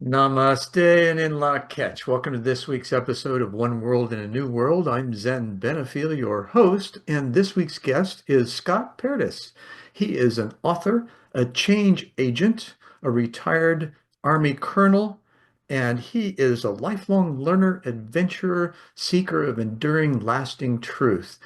Namaste and in la catch. Welcome to this week's episode of One World in a New World. I'm Zen Benefiel, your host, and this week's guest is Scott Paradis. He is an author, a change agent, a retired Army colonel, and he is a lifelong learner, adventurer, seeker of enduring, lasting truth.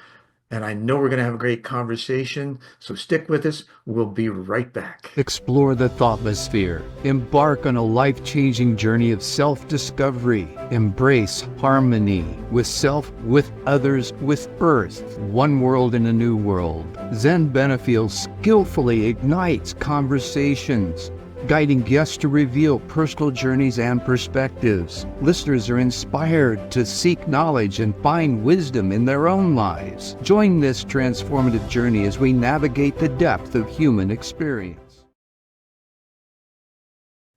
And I know we're going to have a great conversation, so stick with us. We'll be right back. Explore the thought-mosphere. Embark on a life-changing journey of self-discovery. Embrace harmony with self, with others, with Earth. One world in a new world. Zen Benefiel skillfully ignites conversations, guiding guests to reveal personal journeys and perspectives. Listeners are inspired to seek knowledge and find wisdom in their own lives. Join this transformative journey as we navigate the depth of human experience.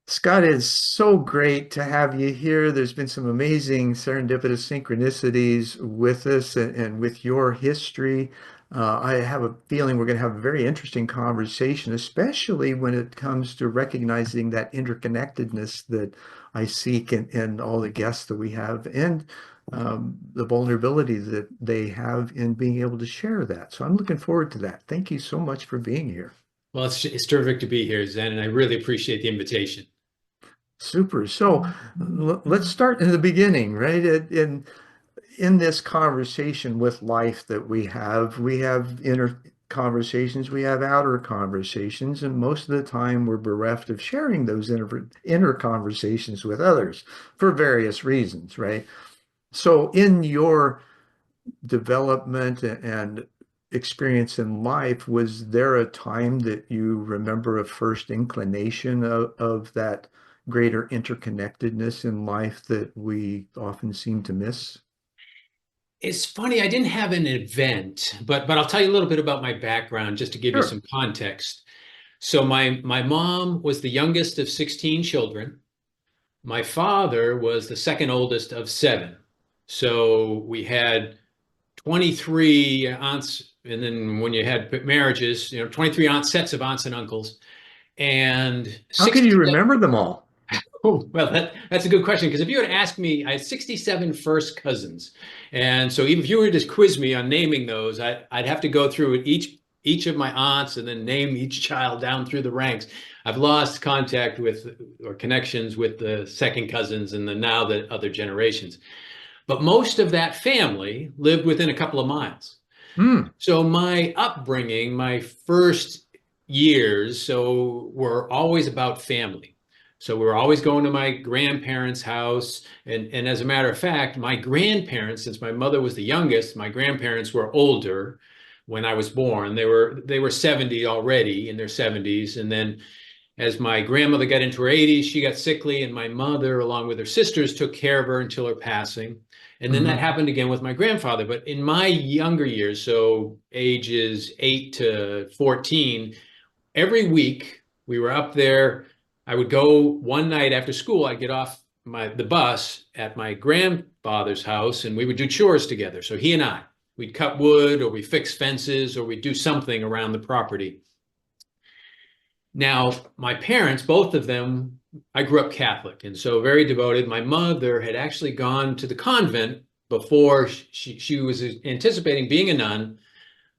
Scott, it's so great to have you here. There's been some amazing serendipitous synchronicities with us and with your history. I have a feeling we're going to have a very interesting conversation, especially when it comes to recognizing that interconnectedness that I seek in all the guests that we have and the vulnerability that they have in being able to share that. So I'm looking forward to that. Thank you so much for being here. Well, it's terrific to be here, Zen, and I really appreciate the invitation. Super. So let's start in the beginning, right? In this conversation with life that we have inner conversations, we have outer conversations, and most of the time we're bereft of sharing those inner conversations with others for various reasons, right? So in your development and experience in life, was there a time that you remember a first inclination of that greater interconnectedness in life that we often seem to miss? It's funny, I didn't have an event, but I'll tell you a little bit about my background just to give you Sure. some context. So my mom was the youngest of 16 children. My father was the second oldest of seven. So we had 23 aunts, and then when you had marriages, 23 sets of aunts and uncles, and How can you 67. remember them all? Oh, well, that's a good question, because if you had asked me, I had 67 first cousins. And so even if you were to just quiz me on naming those, I'd have to go through each of my aunts and then name each child down through the ranks. I've lost contact with or connections with the second cousins and now the other generations. But most of that family lived within a couple of miles. Hmm. So my upbringing, my first years, were always about family. So we were always going to my grandparents' house. And as a matter of fact, my grandparents, since my mother was the youngest, my grandparents were older when I was born. They were 70 already, in their 70s. And then as my grandmother got into her 80s, she got sickly, and my mother, along with her sisters, took care of her until her passing. And then that Hmm. happened again with my grandfather. But in my younger years, so ages 8 to 14, every week we were up there. I would go one night after school. I'd get off the bus at my grandfather's house, and we would do chores together. So he and we'd cut wood, or we fix fences, or we'd do something around the property. Now, my parents, both of them, I grew up Catholic, and so very devoted. My mother had actually gone to the convent before she was anticipating being a nun,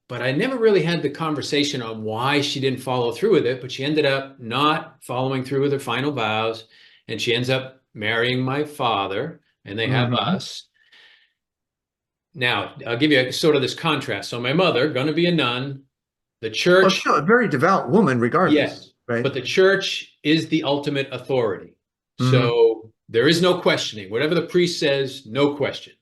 but I never really had the conversation on why she didn't follow through with it. But she ended up not following through with her final vows, and she ends up marrying my father, and they have Hmm. us. Now, I'll give you sort of this contrast. So my mother, going to be a nun, the Well, church. still a very devout woman, regardless, Yes, right? but the church is the ultimate authority. Hmm. So there is no questioning. Whatever the priest says, no question.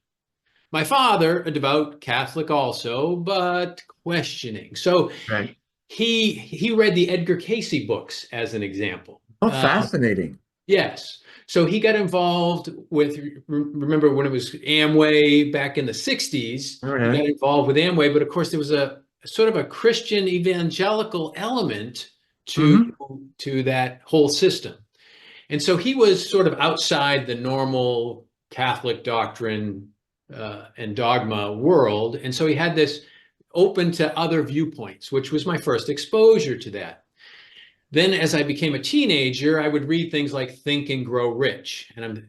My father, a devout Catholic also, but questioning. So Right. he read the Edgar Cayce books as an example. Oh, fascinating. Yes. So he got involved with, remember when it was Amway back in the 60s, All he right. got involved with Amway, but of course there was a sort of a Christian evangelical element to Hmm. to that whole system. And so he was sort of outside the normal Catholic doctrine and dogma world. And so he had this open to other viewpoints, which was my first exposure to that. Then as I became a teenager, I would read things like Think and Grow Rich. And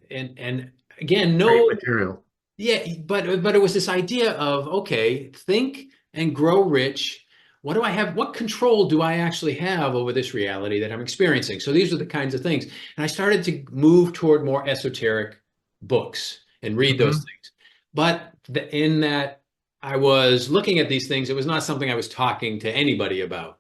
again, Great no, material. yeah, but it was this idea of, okay, think and grow rich. What do I have? What control do I actually have over this reality that I'm experiencing? So these are the kinds of things. And I started to move toward more esoteric books and read those Hmm. things. But in that I was looking at these things, it was not something I was talking to anybody about.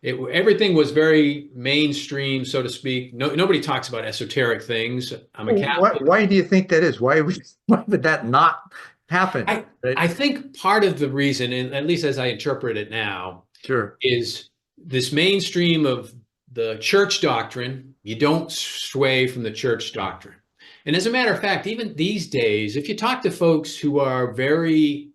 Everything was very mainstream, so to speak. No, nobody talks about esoteric things. I'm a What, Catholic. why do you think that is? Why would that not happen? I Right? I think part of the reason, and at least as I interpret it now, Sure. is this mainstream of the church doctrine. You don't sway from the church doctrine. And as a matter of fact, even these days, if you talk to folks who are very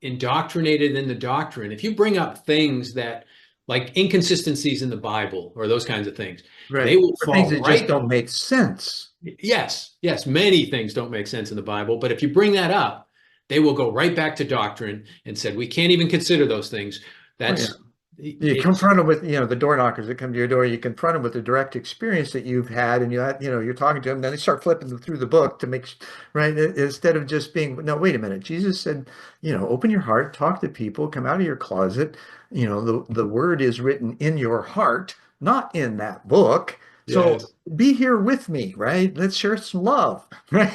indoctrinated in the doctrine, if you bring up things that like inconsistencies in the Bible or those kinds of things, they Right. will Or things fall that just right. don't make sense. Yes, yes, many things don't make sense in the Bible, but if you bring that up, they will go right back to doctrine and said, we can't even consider those things. Oh, yeah. That's You it's confront them with, the door knockers that come to your door. You confront them with the direct experience that you've had, and you're talking to them. Then they start flipping through the book to make, right, instead of just being, no, wait a minute. Jesus said, open your heart, talk to people, come out of your closet. The word is written in your heart, not in that book. So yes. be here with me, right? Let's share some love, right?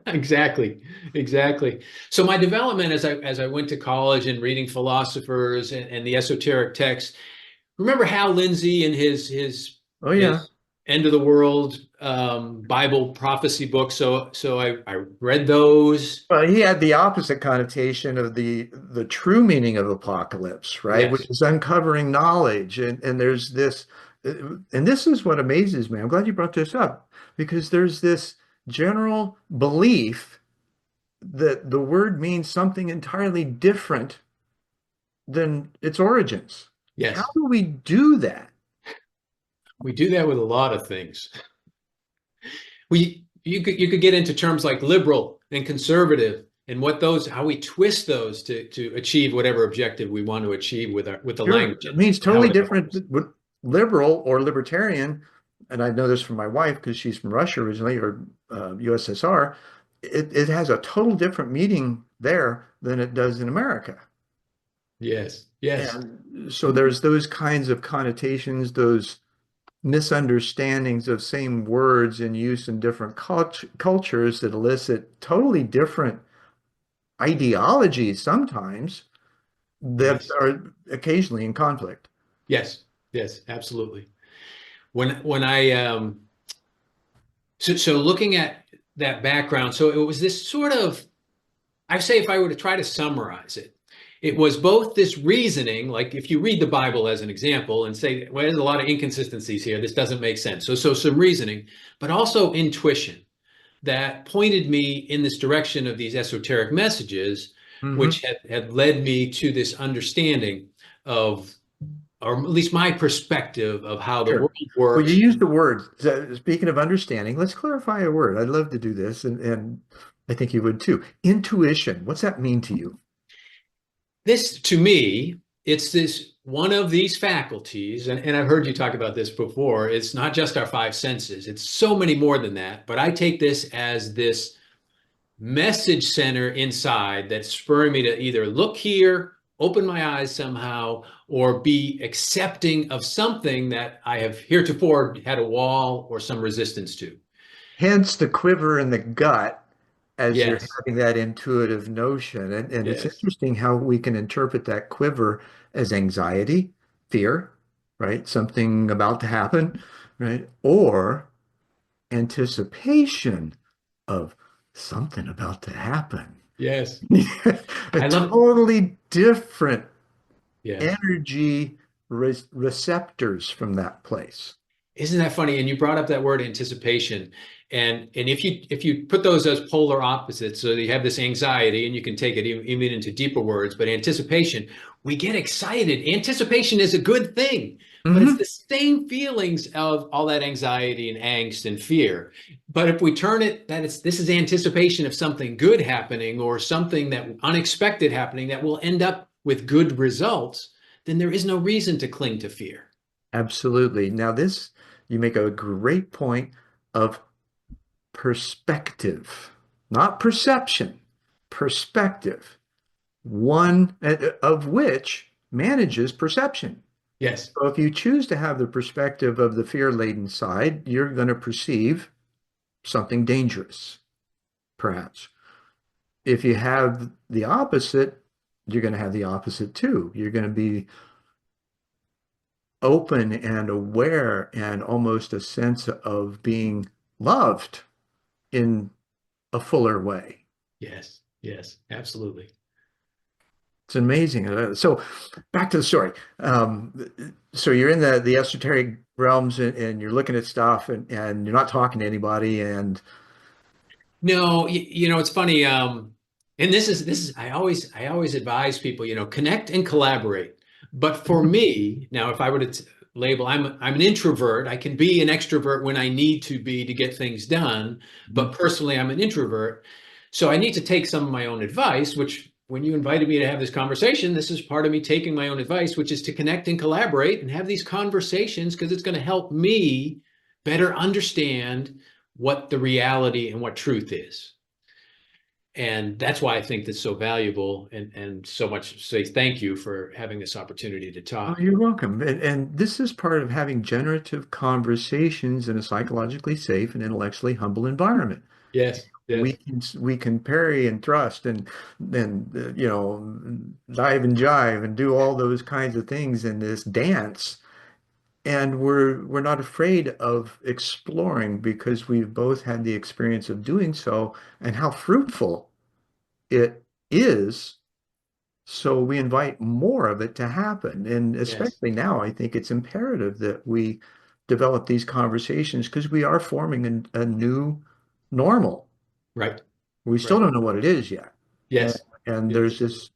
Exactly. Exactly. So my development as I went to college and reading philosophers and the esoteric texts, remember Hal Lindsey and Oh yeah. his end of the world Bible prophecy book. So I read those. Well, he had the opposite connotation of the true meaning of apocalypse, right? Which Yes. is uncovering knowledge. And there's this, and this is what amazes me. I'm glad you brought this up because there's this general belief that the word means something entirely different than its origins. How Yes. do we do that? We do that with a lot of things. You could get into terms like liberal and conservative and what those how we twist those to achieve whatever objective we want to achieve with the Sure, language it and means how totally it different. evolves. Liberal or libertarian, and I know this from my wife because she's from Russia originally or USSR. It has a total different meaning there than it does in America. Yes, yes, And so there's those kinds of connotations, those misunderstandings of same words in use in different cultures that elicit totally different ideologies sometimes that yes, are occasionally in conflict. yes, yes, absolutely. When I so looking at that background, so it was this sort of, I say if I were to try to summarize it, it was both this reasoning, like if you read the Bible as an example and say, well, there's a lot of inconsistencies here, this doesn't make sense. So some reasoning, but also intuition that pointed me in this direction of these esoteric messages, Hmm. which had led me to this understanding of, or at least my perspective of how the world Sure. Well, you works. use the word. So speaking of understanding, let's clarify a word. I'd love to do this, and I think you would too. Intuition. What's that mean to you? This, to me, it's this one of these faculties, and I've heard you talk about this before. It's not just our five senses, it's so many more than that. But I take this as this message center inside that's spurring me to either look here, open my eyes somehow, or be accepting of something that I have heretofore had a wall or some resistance to. Hence the quiver in the gut as you're Yes, having that intuitive notion. And it's yes, interesting how we can interpret that quiver as anxiety, fear, right? Something about to happen, right? Or anticipation of something about to happen. yes. A I love, totally different yes. energy receptors from that place. Isn't that funny? And you brought up that word anticipation. And if you put those as polar opposites, so you have this anxiety, and you can take it even into deeper words, but anticipation, we get excited. Anticipation is a good thing, but it's the Hmm. same feelings of all that anxiety and angst and fear. But if we turn it that this is anticipation of something good happening or something that unexpected happening that will end up with good results, then there is no reason to cling to fear. Absolutely. Now, this, you make a great point of perspective, not perception, perspective, one of which manages perception. Yes. So if you choose to have the perspective of the fear-laden side, you're going to perceive something dangerous, perhaps. If you have the opposite, you're going to have the opposite too. You're going to be open and aware and almost a sense of being loved in a fuller way. Yes. Yes. Absolutely. It's amazing. So back to the story. So you're in the esoteric realms and you're looking at stuff and you're not talking to anybody and No, it's funny. And this is I always advise people, connect and collaborate. But for me, now, if I were to label, I'm an introvert. I can be an extrovert when I need to be to get things done. But personally, I'm an introvert. So I need to take some of my own advice, which when you invited me to have this conversation, this is part of me taking my own advice, which is to connect and collaborate and have these conversations because it's going to help me better understand what the reality and what truth is. And that's why I think that's so valuable and so much say thank you for having this opportunity to oh, talk. you're welcome. And this is part of having generative conversations in a psychologically safe and intellectually humble environment. Yes, We yes, can we can parry and thrust and dive and jive and do all those kinds of things in this dance. And we're not afraid of exploring because we've both had the experience of doing so and how fruitful it is. So we invite more of it to happen. And yes, especially now, I think it's imperative that we develop these conversations because we are forming a new normal. right, We still right. don't know what it is yet. And, Yes, and there's yes, this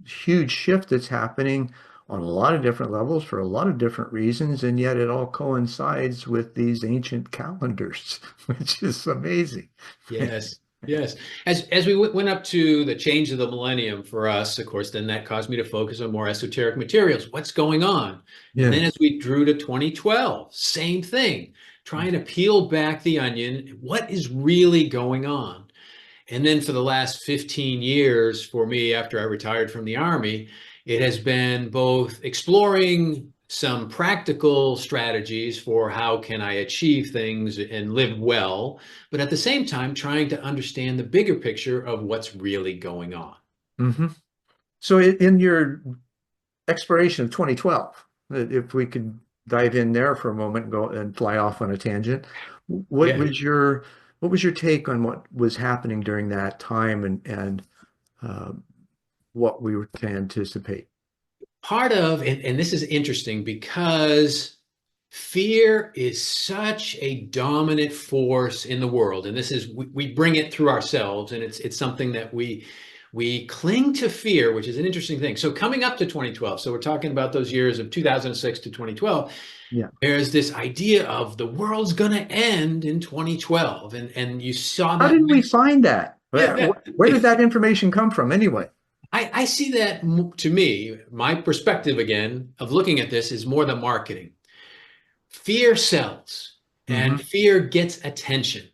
huge shift that's happening on a lot of different levels for a lot of different reasons, and yet it all coincides with these ancient calendars, which is amazing. yes, yes. As we went up to the change of the millennium for us, of course, then that caused me to focus on more esoteric materials. What's going on? And then as Yes. we drew to 2012, same thing, trying to peel back the onion. What is really going on? And then for the last 15 years, for me, after I retired from the Army, it has been both exploring some practical strategies for how can I achieve things and live well, but at the same time, trying to understand the bigger picture of what's really going on. Hmm. So in your exploration of 2012, if we could dive in there for a moment and go and fly off on a tangent, what Yeah. was your take on what was happening during that time and uh, what we were to anticipate? Part of, and this is interesting because fear is such a dominant force in the world, and this is we bring it through ourselves, and it's something that we cling to fear, which is an interesting thing. So coming up to 2012, so we're talking about those years of 2006 to 2012. Yeah. There's this idea of the world's going to end in 2012, and you saw How that. did we find that? Yeah, Where did that information come from anyway? I see that to me, my perspective again of looking at this is more the marketing. Fear sells and Hmm. fear gets attention.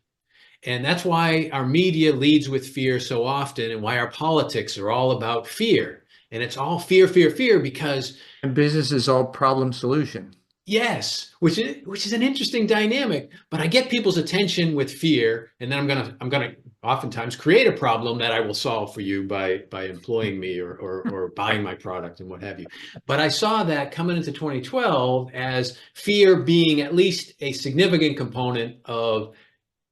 And that's why our media leads with fear so often and why our politics are all about fear. And it's all fear, fear, fear because And business is all problem solution. yes, which is an interesting dynamic, but I get people's attention with fear and then I'm gonna oftentimes create a problem that I will solve for you by employing me or buying my product and what have you. But I saw that coming into 2012 as fear being at least a significant component of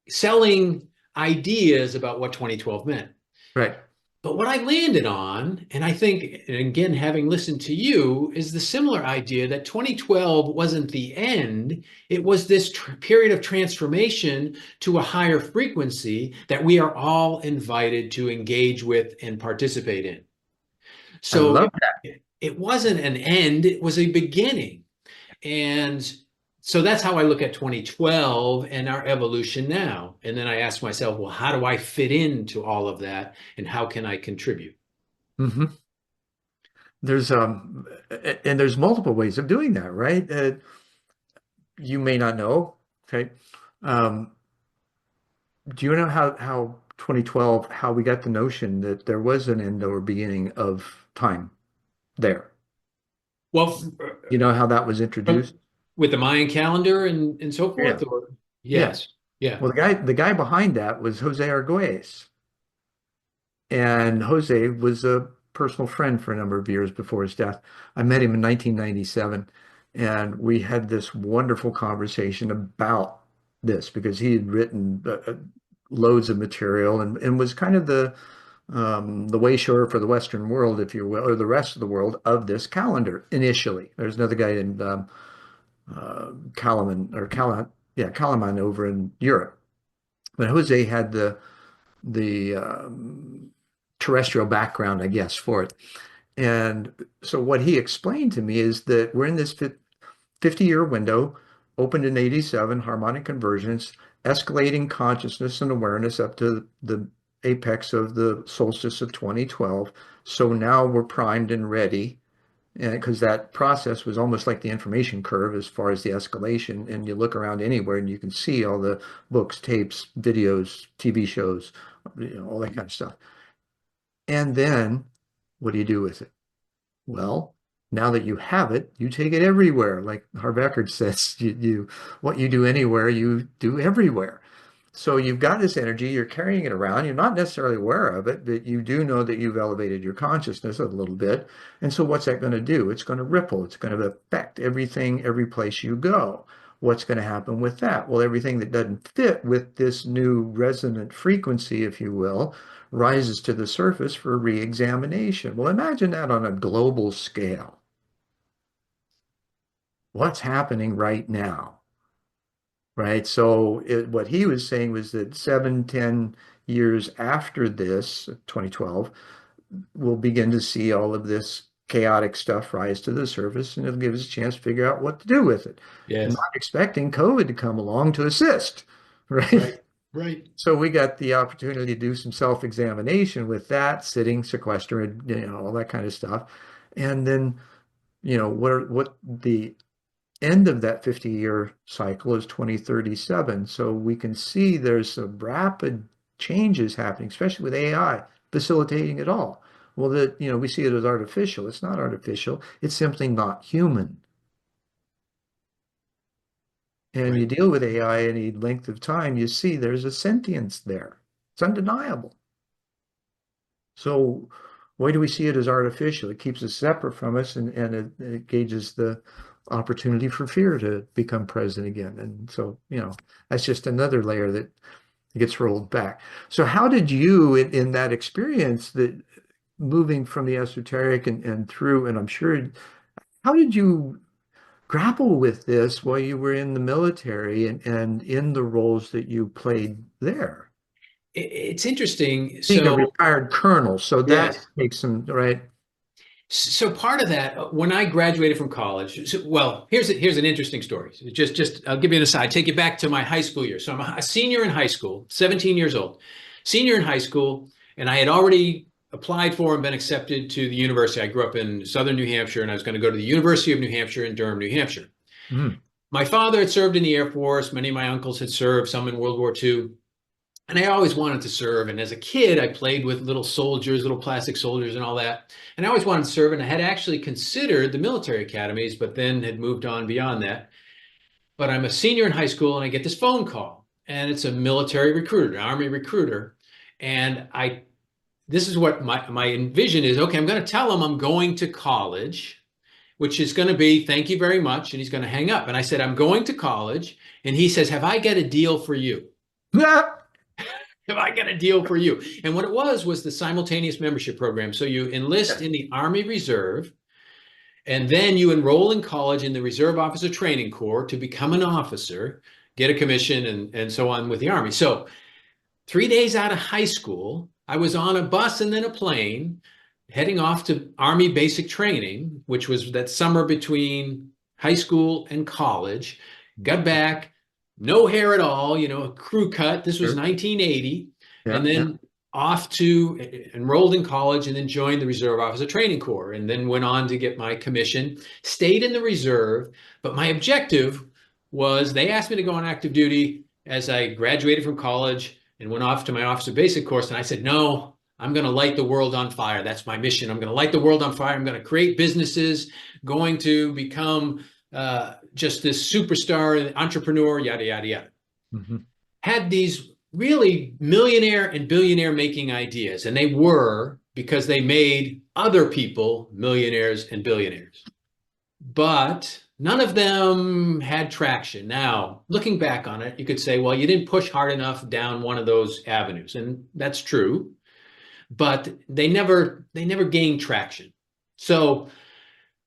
selling ideas about what 2012 meant. Right. But what I landed on, and I think, and again, having listened to you, is the similar idea that 2012 wasn't the end. It was this period of transformation to a higher frequency that we are all invited to engage with and participate in. I So love it wasn't an end, it was a beginning. And so that's how I look at 2012 and our evolution now. And then I ask myself, well, how do I fit into all of that and how can I contribute? that. Hmm. there's and there's multiple ways of doing that, right? You may not know, okay? Um, do you know how 2012 how we got the notion that there was an end or beginning of time there? Well, You know how that was from, introduced? with the Mayan calendar and so Yeah, forth, or yeah. yes, yeah, Well, the guy behind that was Jose Arguelles. And Jose was a personal friend for a number of years before his death. I met him in 1997, and we had this wonderful conversation about this because he had written loads of material and was kind of the wayshower for the Western world, if you will, or the rest of the world of this calendar initially. There's another guy in Kalaman or Kala, yeah, Kalaman over in Europe. But Jose had the terrestrial background, I guess, for it. And so what he explained to me is that we're in this 50-year window, opened in 87, harmonic convergence, escalating consciousness and awareness up to the apex of the solstice of 2012. So now we're primed and ready. And because that process was almost like the information curve as far as the escalation, and you look around anywhere and you can see all the books, tapes, videos, TV shows, all that kind of stuff. And then what do you do with it? Well, now that you have it, you take it everywhere. Like Harv Eckert says, what you do anywhere, you do everywhere. So you've got this energy, you're carrying it around. You're not necessarily aware of it, but you do know that you've elevated your consciousness a little bit. And so what's that going to do? It's going to ripple. It's going to affect everything, every place you go. What's going to happen with that? Well, everything that doesn't fit with this new resonant frequency, if you will, rises to the surface for re-examination. Well, imagine that on a global scale. What's happening right now? Right. So what he was saying was that 7, 10 years after this, 2012, we'll begin to see all of this chaotic stuff rise to the surface, and it'll give us a chance to figure out what to do with it. Not yes, expecting COVID to come along to assist, right? right, right, So we got the opportunity to do some self-examination with that, sitting, sequestered, all that kind of stuff. And then, what the end of that 50-year cycle is 2037. So we can see there's some rapid changes happening, especially with AI facilitating it all. Well, we see it as artificial. It's not artificial. It's simply not human. And you right. deal with AI any length of time, you see there's a sentience there. It's undeniable. So why do we see it as artificial? It keeps us separate from us, and it gauges the opportunity for fear to become present again. And so, that's just another layer that gets rolled back. So how did you, in that experience, that moving from the esoteric and through, and I'm sure, how did you grapple with this while you were in the military and in the roles that you played there? It's interesting. Being a So retired colonel, so that yes. takes some, right? So part of that, when I graduated from college, well, here's an interesting story. Just I'll give you an aside. Take you back to my high school years. So I'm a senior in high school, 17 years old, senior in high school, and I had already applied for and been accepted to the university. I grew up in southern New Hampshire, and I was going to go to the University of New Hampshire in Durham, New Hampshire. Mm. My father had served in the Air Force. Many of my uncles had served, some in World War II. And I always wanted to serve. And as a kid, I played with little soldiers, little plastic soldiers and all that. And I always wanted to serve. And I had actually considered the military academies, but then had moved on beyond that. But I'm a senior in high school and I get this phone call. And it's a military recruiter, an Army recruiter. And this is what my vision is. Okay, I'm going to tell him I'm going to college, which is going to be, thank you very much. And he's going to hang up. And I said, I'm going to college. And he says, have I got a deal for you? Have I got a deal for you? And what it was the simultaneous membership program. So you enlist in the Army Reserve, and then you enroll in college in the Reserve Officer Training Corps to become an officer, get a commission, and so on with the Army. So 3 days out of high school, I was on a bus and then a plane heading off to Army basic training, which was that summer between high school and college. Got back, no hair at all, a crew cut. This was Sure. 1980. And Yeah, yeah. then off to enrolled in college and then joined the Reserve Officer Training Corps and then went on to get my commission, stayed in the reserve. But my objective was they asked me to go on active duty as I graduated from college and went off to my Officer Basic course. And I said, no, I'm going to light the world on fire. That's my mission. I'm going to light the world on fire. I'm going to create businesses, going to become just this superstar entrepreneur, yada, yada, yada. Mm-hmm. Had these really millionaire and billionaire making ideas, and they were because they made other people millionaires and billionaires. But none of them had traction. Now, looking back on it, you could say, well, you didn't push hard enough down one of those avenues, and that's true. But they never gained traction. So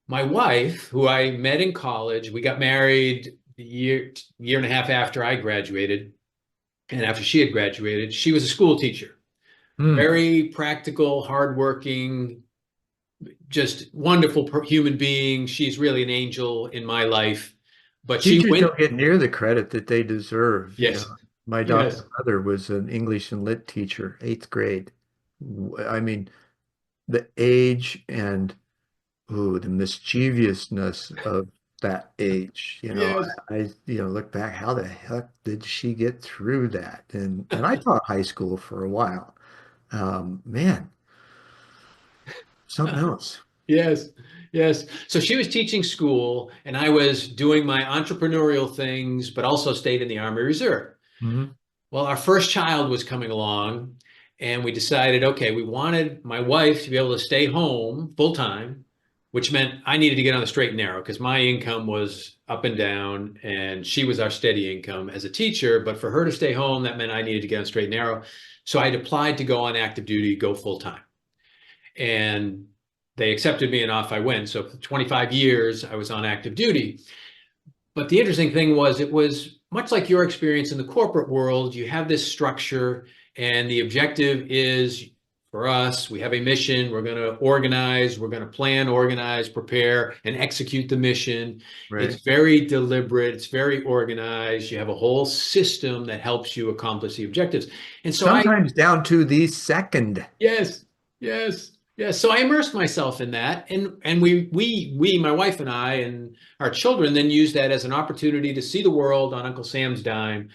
my wife, who I met in college, we got married a year and a half after I graduated. And after she had graduated, she was a school teacher. Very practical, hardworking, just wonderful human being. She's really an angel in my life. But Teachers don't get near the credit that they deserve. Yes. You know, my adopted mother was an English and Lit teacher, 8th grade. I mean, the age and the mischievousness of that age, I look back, how the heck did she get through that? And I taught high school for a while. Man, something else. Yes. So she was teaching school and I was doing my entrepreneurial things, but also stayed in the Army Reserve. Mm-hmm. Well, our first child was coming along and we decided, okay, we wanted my wife to be able to stay home full time, which meant I needed to get on the straight and narrow because my income was up and down and she was our steady income as a teacher. But for her to stay home, that meant I needed to get on the straight and narrow. So I'd applied to go on active duty, go full time. And they accepted me and off I went. So for 25 years, I was on active duty. But the interesting thing was, it was much like your experience in the corporate world. You have this structure and the objective is, for us, we have a mission. We're going to organize, we're going to plan, organize, prepare, and execute the mission. Right. It's very deliberate. It's very organized. You have a whole system that helps you accomplish the objectives. And so sometimes down to the second. Yes. So I immersed myself in that. And we, my wife and I and our children then used that as an opportunity to see the world on Uncle Sam's dime.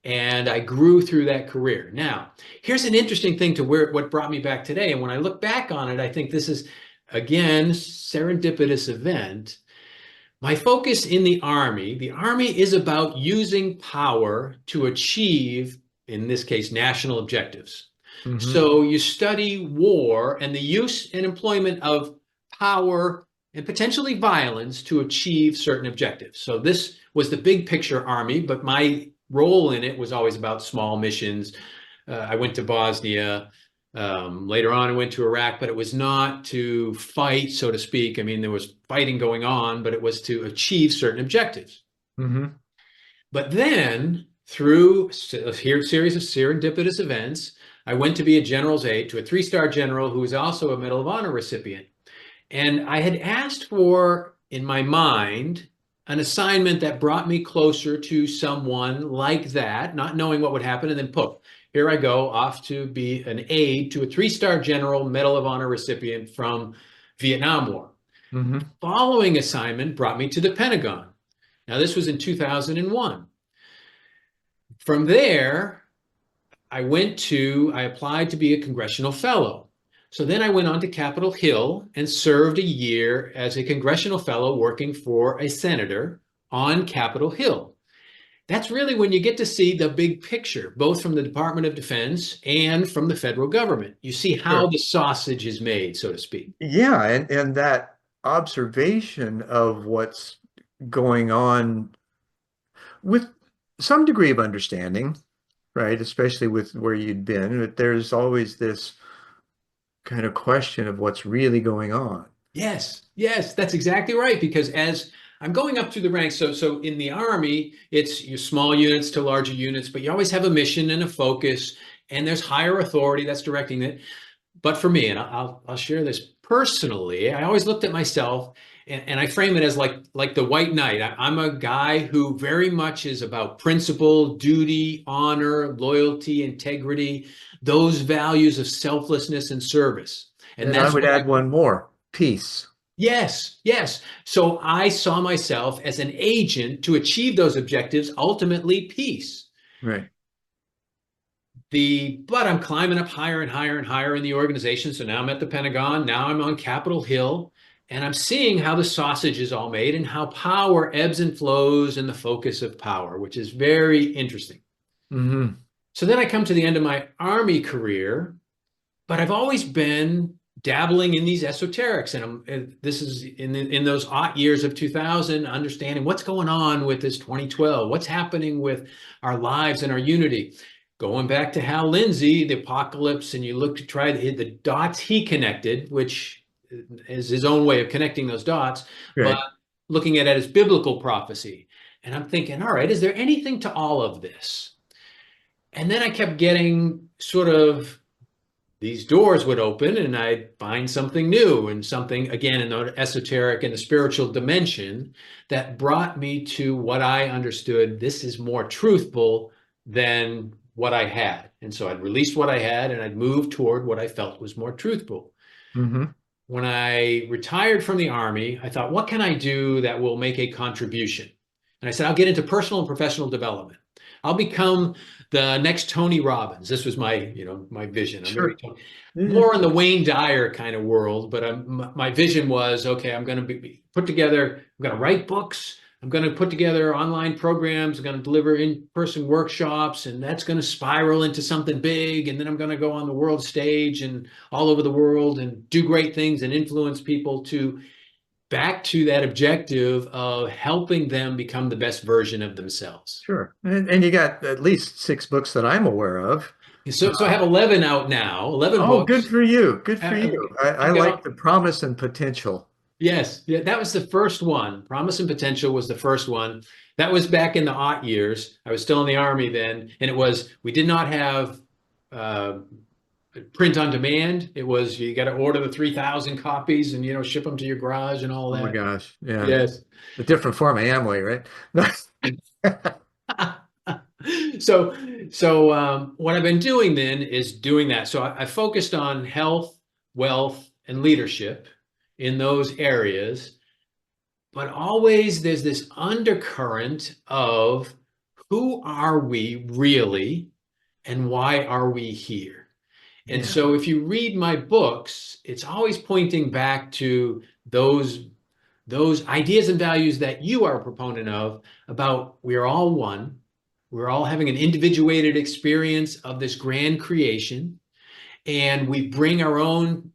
And I grew through that career. Now, here's an interesting thing to what brought me back today. And when I look back on it, I think this is, again, serendipitous event. My focus in the Army is about using power to achieve, in this case, national objectives. Mm-hmm. So you study war and the use and employment of power and potentially violence to achieve certain objectives. So this was the big picture Army, but my role in it was always about small missions. I went to Bosnia. Later on, I went to Iraq, but it was not to fight, so to speak. I mean, there was fighting going on, but it was to achieve certain objectives. Mm-hmm. But then, through a series of serendipitous events, I went to be a general's aide to a 3-star general who was also a Medal of Honor recipient. And I had asked for, in my mind, an assignment that brought me closer to someone like that, not knowing what would happen, and then poof, here I go off to be an aide to a 3-star general, Medal of Honor recipient from Vietnam War. Mm-hmm. Following assignment brought me to the Pentagon. Now, this was in 2001. From there, I applied to be a congressional fellow. So then I went on to Capitol Hill and served a year as a congressional fellow working for a senator on Capitol Hill. That's really when you get to see the big picture, both from the Department of Defense and from the federal government. You see how the sausage is made, so to speak. Yeah, and that observation of what's going on with some degree of understanding, right? Especially with where you'd been, but there's always this kind of question of what's really going on. Yes, that's exactly right. Because as I'm going up through the ranks, so in the Army, it's your small units to larger units, but you always have a mission and a focus, and there's higher authority that's directing it. But for me, and I'll share this personally, I always looked at myself And I frame it as like the white knight. I'm a guy who very much is about principle, duty, honor, loyalty, integrity, those values of selflessness and service. And And I that's would what I add one more, peace. Yes, yes. So I saw myself as an agent to achieve those objectives, ultimately peace. Right. But I'm climbing up higher and higher and higher in the organization. So now I'm at the Pentagon. Now I'm on Capitol Hill, and I'm seeing how the sausage is all made and how power ebbs and flows in the focus of power, which is very interesting. Hmm. So then I come to the end of my Army career, but I've always been dabbling in these esoterics, and this is in those odd years of 2000, understanding what's going on with this 2012, what's happening with our lives and our unity. Going back to Hal Lindsey, the apocalypse, and you look to try to hit the dots he connected, which is his own way of connecting those dots, but Right. looking at it as biblical prophecy. And I'm thinking, all right, is there anything to all of this? And then I kept getting sort of these doors would open and I'd find something new and something, again, in the esoteric and the spiritual dimension that brought me to what I understood this is more truthful than what I had. And so I'd released what I had and I'd moved toward what I felt was more truthful. Hmm. When I retired from the Army, I thought, what can I do that will make a contribution? And I said, I'll get into personal and professional development. I'll become the next Tony Robbins. This was my vision. I'm going to Sure. be Tony, Yeah. more in the Wayne Dyer kind of world. But my vision was, okay, I'm going to be put together. I'm going to write books. I'm going to put together online programs. I'm going to deliver in-person workshops, and that's going to spiral into something big. And then I'm going to go on the world stage and all over the world and do great things and influence people to back to that objective of helping them become the best version of themselves. Sure. And you got at least 6 books that I'm aware of. So I have 11 out now, 11 Oh, good books. for you. Good for I've, you. I I've got like all, the promise and potential. yes, yeah, that was the first one. Promise and Potential was the first one. That was back in the aught years. I was still in the Army then, and we did not have uh, print on demand. It was you got to order the 3,000 copies and ship them to your garage and all Oh my that. gosh. Yeah. Yes. A different form of Amway, right? So what I've been doing then is doing that. So I focused on health, wealth, and leadership in those areas, but always there's this undercurrent of who are we really and why are we here? And Yeah. so if you read my books, it's always pointing back to those ideas and values that you are a proponent of about we are all one. We're all having an individuated experience of this grand creation, and we bring our own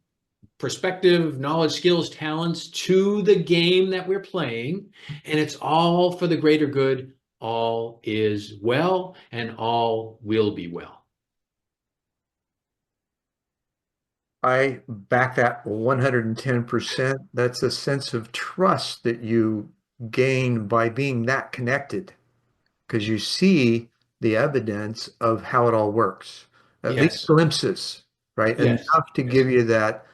perspective, knowledge, skills, talents to the game that we're playing, and it's all for the greater good. All is well, and all will be well. I back that 110%. That's a sense of trust that you gain by being that connected because you see the evidence of how it all works, at least Yes, glimpses, right? yes, Enough to yes, give you that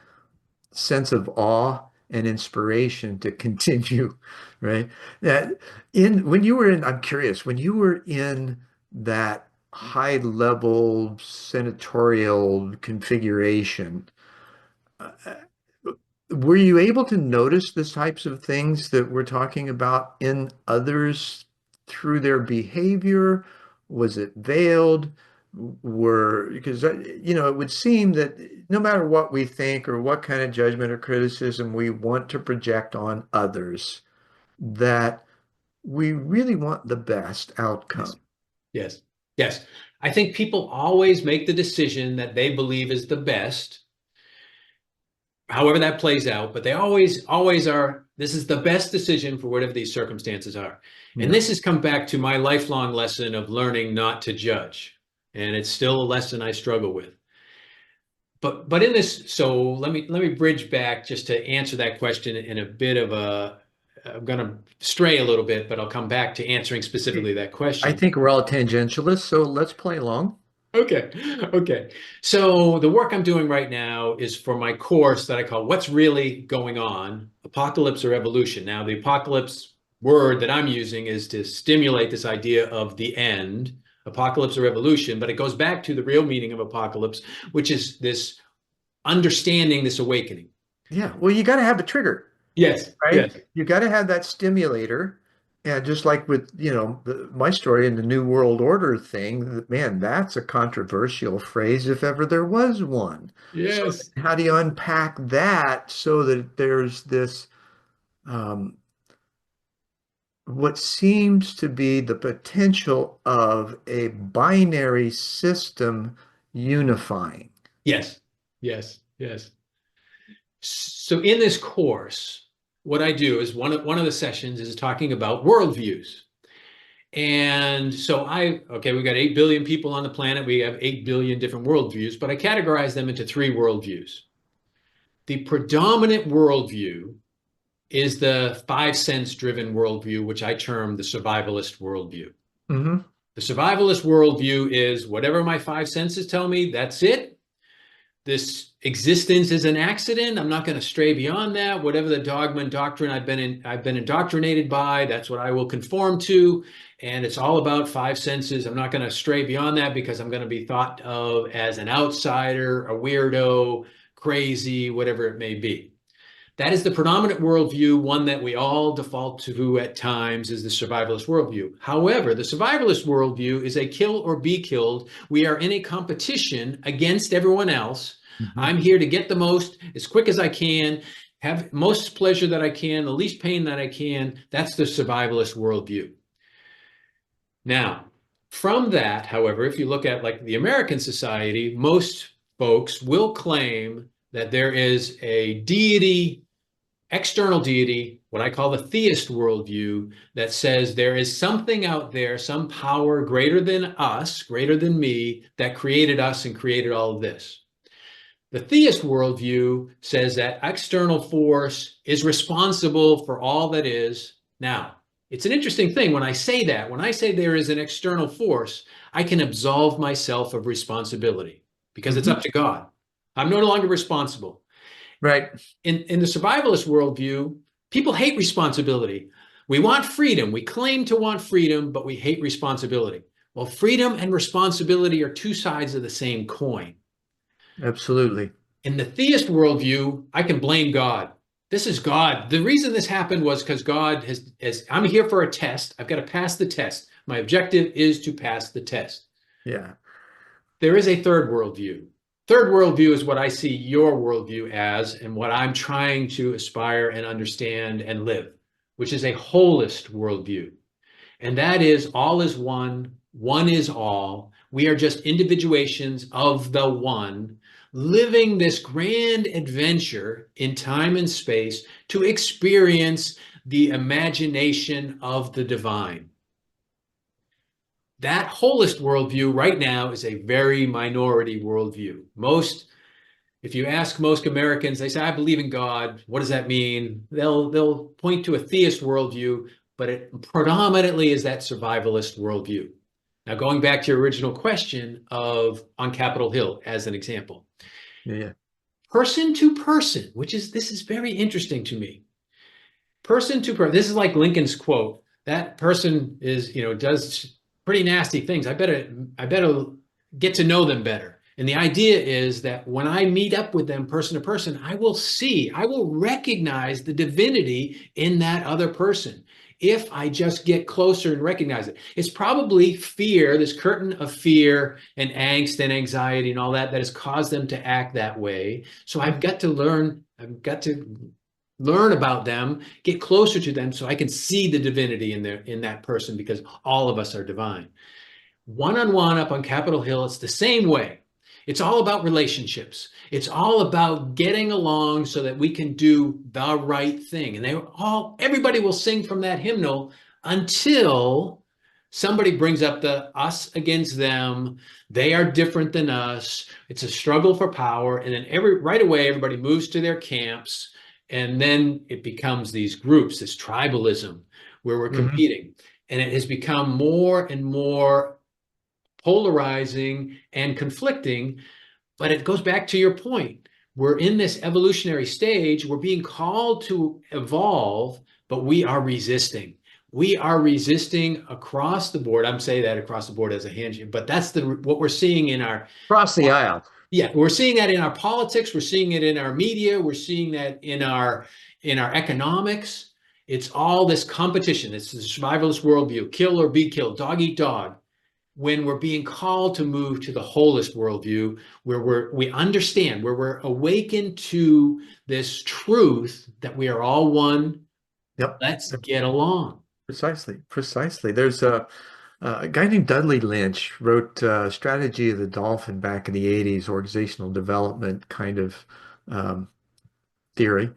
sense of awe and inspiration to continue, right? That when you were in, I'm curious, when you were in that high level senatorial configuration, uh, were you able to notice the types of things that we're talking about in others through their behavior? Was it veiled? Because it would seem that no matter what we think or what kind of judgment or criticism we want to project on others, that we really want the best yes, outcome. yes, yes. I think people always make the decision that they believe is the best, however that plays out, but they always are, this is the best decision for whatever these circumstances are. And Yeah. this has come back to my lifelong lesson of learning not to judge. And it's still a lesson I struggle with. But in this, so let me bridge back just to answer that question in a bit of I'm going to stray a little bit, but I'll come back to answering specifically that I question. think we're all tangentialists, so let's play along. Okay. Okay. So the work I'm doing right now is for my course that I call What's Really Going On? Apocalypse or Evolution. Now, the apocalypse word that I'm using is to stimulate this idea of the end, apocalypse or evolution, but it goes back to the real meaning of apocalypse, which is this understanding, this awakening. Yeah, well, you got to have a trigger, Yes. right? Yes. You got to have that stimulator. And just like with, my story in the New World Order thing, man, that's a controversial phrase if ever there was one. So Yes. how do you unpack that so that there's this, um, what seems to be the potential of a binary system unifying? Yes. Yes. Yes. So in this course, what I do is one of the sessions is talking about worldviews. And so okay, we've got 8 billion people on the planet. We have 8 billion different worldviews, but I categorize them into 3 worldviews. The predominant worldview is the 5 sense driven worldview, which I term the survivalist worldview. Hmm. The survivalist worldview is whatever my 5 senses tell me, that's it. This existence is an accident. I'm not going to stray beyond that. Whatever the dogma and doctrine I've been indoctrinated by, that's what I will conform to. And it's all about 5 senses. I'm not going to stray beyond that because I'm going to be thought of as an outsider, a weirdo, crazy, whatever it may be. That is the predominant worldview, one that we all default to at times is the survivalist worldview. However, the survivalist worldview is a kill or be killed. We are in a competition against everyone else. Hmm. I'm here to get the most as quick as I can, have most pleasure that I can, the least pain that I can. That's the survivalist worldview. Now, from that, however, if you look at like the American society, most folks will claim that there is a deity, external deity, what I call the theist worldview, that says there is something out there, some power greater than us, greater than me, that created us and created all of this. The theist worldview says that external force is responsible for all that is. Now, it's an interesting thing when I say that, when I say there is an external force, I can absolve myself of responsibility because it's up Hmm. to God. I'm no longer responsible. Right. In the survivalist worldview, people hate responsibility. We want freedom. We claim to want freedom, but we hate responsibility. Well, freedom and responsibility are 2 sides of the same coin. Absolutely. In the theist worldview, I can blame God. This is God. The reason this happened was because God I'm here for a test. I've got to pass the test. My objective is to pass the test. Yeah. There is a third worldview. Third worldview is what I see your worldview as and what I'm trying to aspire and understand and live, which is a holist worldview. And that is all is one, one is all. We are just individuations of the one, living this grand adventure in time and space to experience the imagination of the divine. That holist worldview right now is a very minority worldview. If you ask most Americans, they say, I believe in God. What does that mean? They'll point to a theist worldview, but it predominantly is that survivalist worldview. Now, going back to your original question of on Capitol Hill as an example, Yeah. Yeah. person to person, this is very interesting to me. Person to person, this is like Lincoln's quote. That person does pretty nasty things. I better get to know them better. And the idea is that when I meet up with them person to person, I will recognize the divinity in that other person if I just get closer and recognize it. It's probably fear, this curtain of fear and angst and anxiety and all that has caused them to act that way. So I've got to learn about them, get closer to them so I can see the divinity in that person because all of us are divine. One-on-one up on Capitol Hill, it's the same way. It's all about relationships. It's all about getting along so that we can do the right thing. And everybody will sing from that hymnal until somebody brings up the us against them. They are different than us. It's a struggle for power. And then right away, everybody moves to their camps. And then it becomes these groups, this tribalism where we're Hmm. competing. And it has become more and more polarizing and conflicting. But it goes back to your point. We're in this evolutionary stage. We're being called to evolve, but we are resisting. We are resisting across the board. I'm saying that across the board as a handshake, but that's what we're seeing in our, Across the aisle. yeah, we're seeing that in our politics. We're seeing it in our media. We're seeing that in our economics. It's all this competition. It's the survivalist worldview: kill or be killed, dog eat dog. When we're being called to move to the holist worldview, where we understand, where we're awakened to this truth that we are all one. Yep. Let's get along. Precisely. Precisely. There's a guy named Dudley Lynch wrote Strategy of the Dolphin back in the 80s, organizational development kind of um, theory.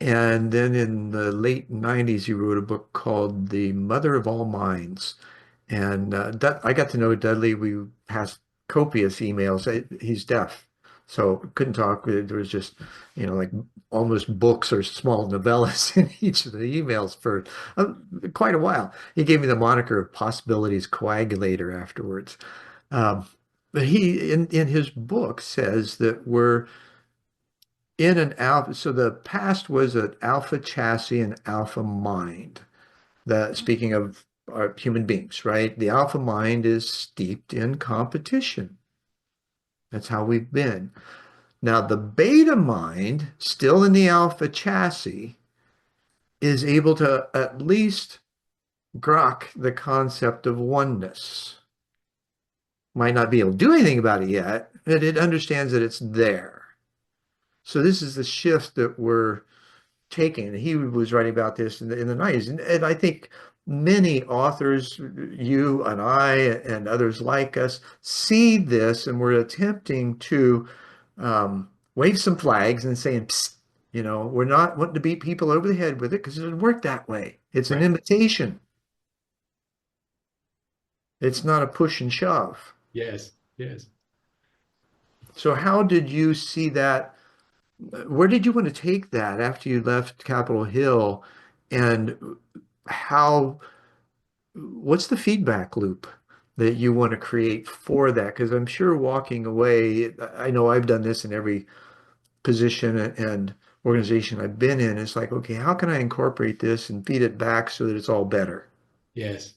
And then in the late 90s, he wrote a book called The Mother of All Minds. And I got to know Dudley. We passed copious emails. He's deaf, so couldn't talk. There was just, like almost books or small novellas in each of the emails for quite a while. He gave me the moniker of Possibilities Coagulator afterwards. Um, but he, in his book, says that we're in an alpha. So the past was an alpha chassis and alpha mind. Speaking of human beings, right? The alpha mind is steeped in competition. That's how we've been. Now, the beta mind, still in the alpha chassis, is able to at least grok the concept of oneness. Might not be able to do anything about it yet, but it understands that it's there. So this is the shift that we're taking. He was writing about this in the 90s. And I think many authors, you and I and others like us, see this, and we're attempting to wave some flags and saying, psst, we're not wanting to beat people over the head with it because it doesn't work that way. It's an imitation. It's not a push and shove. Yes, yes. So how did you see that? Where did you want to take that after you left Capitol Hill? And what's the feedback loop that you want to create for that? Because I'm sure walking away, I know I've done this in every position and organization I've been in. It's like, okay, how can I incorporate this and feed it back so that it's all better? Yes.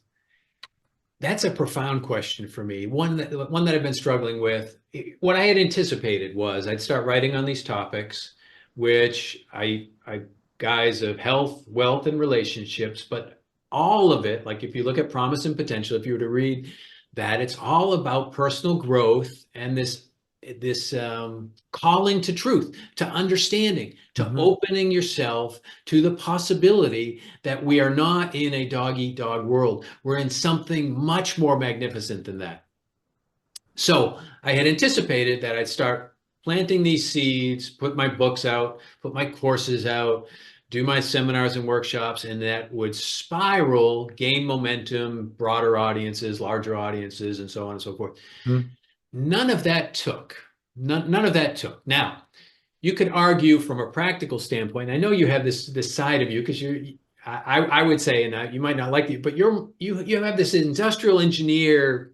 That's a profound question for me. One that I've been struggling with. What I had anticipated was I'd start writing on these topics, which I guise of health, wealth, and relationships, but all of it, like if you look at promise and potential, if you were to read that, it's all about personal growth and this calling to truth, to understanding, to opening yourself to the possibility that we are not in a dog eat dog world. We're in something much more magnificent than that. So I had anticipated that I'd start planting these seeds, put my books out, put my courses out, do my seminars and workshops, and that would spiral, gain momentum, broader audiences, larger audiences, and so on and so forth. None of that took. None of that took. Now, you could argue from a practical standpoint. I know you have this side of you because I would say, and you might not like it, but you have this industrial engineer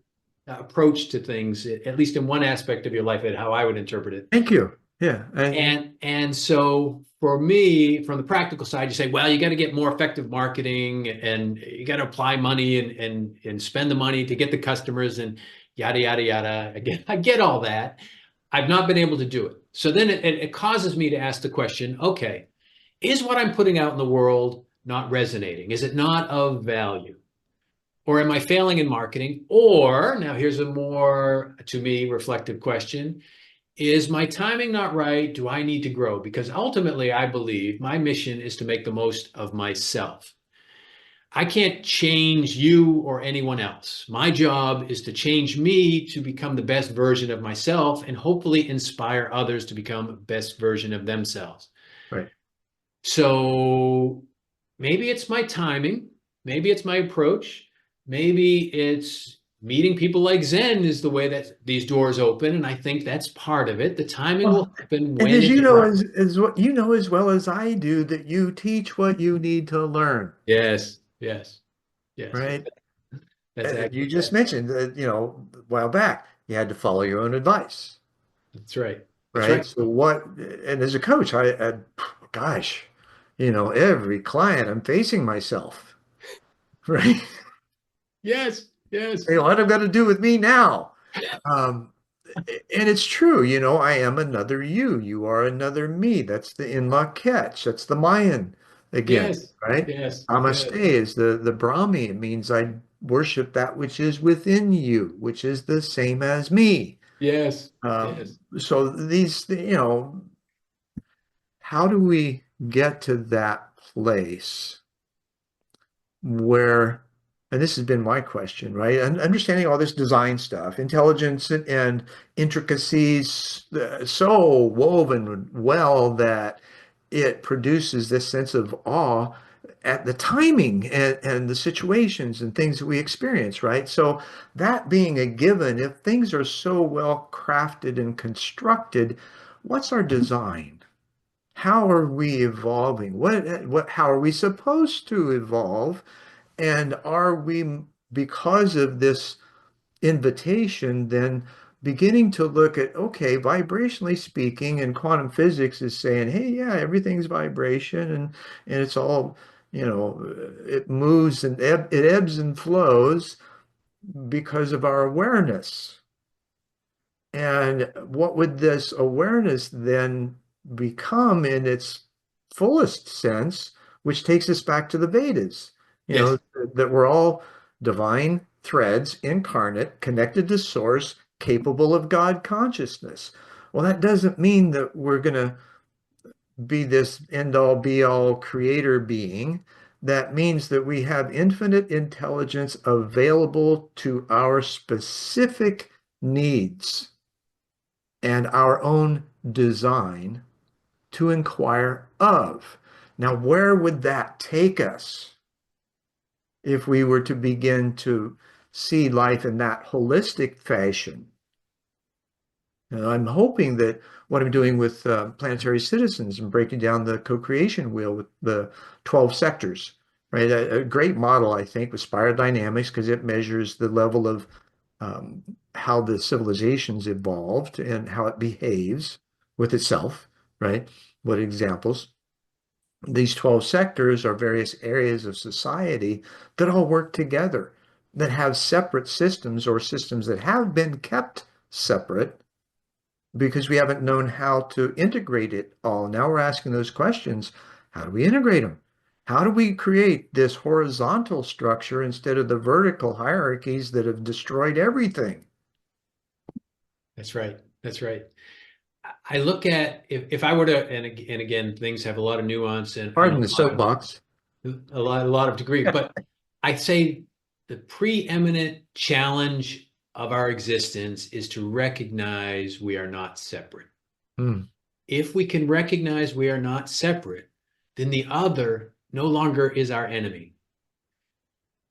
approach to things, at least in one aspect of your life, and how I would interpret it. Thank you. Yeah. And so for me, from the practical side, you say, well, you got to get more effective marketing and you got to apply money and spend the money to get the customers and yada, yada, yada. Again, I get all that. I've not been able to do it. So then it causes me to ask the question, okay, is what I'm putting out in the world not resonating? Is it not of value? Or am I failing in marketing? Or, now here's a more, to me, reflective question. Is my timing not right? Do I need to grow? Because ultimately, I believe my mission is to make the most of myself. I can't change you or anyone else. My job is to change me to become the best version of myself and hopefully inspire others to become the best version of themselves. Right. So maybe it's my timing. Maybe it's my approach. Maybe it's meeting people like Zen is the way that these doors open. And I think that's part of it. The timing will happen when And as you it's know, right. as what you know as well as I do, that you teach what you need to learn, Yes, yes, yes. right? That's You actually, just mentioned that, a while back, you had to follow your own advice, that's right. That's right? right. So and as a coach, gosh, every client I'm facing myself, right? Yes, yes, What I've got to do with me now? Um, and it's true, I am another you. You are another me. That's the in-law catch. That's the Mayan again, yes, right? yes, Namaste yes, is the Brahmi. It means I worship that which is within you, which is the same as me. yes, yes. So how do we get to that place where, and this has been my question, right? And understanding all this design stuff, intelligence and intricacies, so woven well that it produces this sense of awe at the timing and the situations and things that we experience, right? So that being a given, if things are so well crafted and constructed, what's our design? How are we evolving? How are we supposed to evolve? And are we, because of this invitation, then beginning to look at, okay, vibrationally speaking, and quantum physics is saying, hey, yeah, everything's vibration and it's all, it moves and it ebbs and flows because of our awareness. And what would this awareness then become in its fullest sense, which takes us back to the Vedas, Yes, that we're all divine threads, incarnate, connected to source, capable of God consciousness. Well, that doesn't mean that we're going to be this end all be all creator being. That means that we have infinite intelligence available to our specific needs and our own design to inquire of. Now, where would that take us if we were to begin to see life in that holistic fashion? And I'm hoping that what I'm doing with planetary citizens and breaking down the co-creation wheel with the 12 sectors, right? A great model, I think, with spiral dynamics because it measures the level of how the civilization's evolved and how it behaves with itself, right? What examples? These 12 sectors are various areas of society that all work together, that have separate systems or systems that have been kept separate because we haven't known how to integrate it all. Now we're asking those questions. How do we integrate them? How do we create this horizontal structure instead of the vertical hierarchies that have destroyed everything? that's right. That's right. I look at if I were to, and again, things have a lot of nuance and Pardon the soapbox. a lot of degree, but I'd say the preeminent challenge of our existence is to recognize we are not separate. Hmm. If we can recognize we are not separate, then the other no longer is our enemy.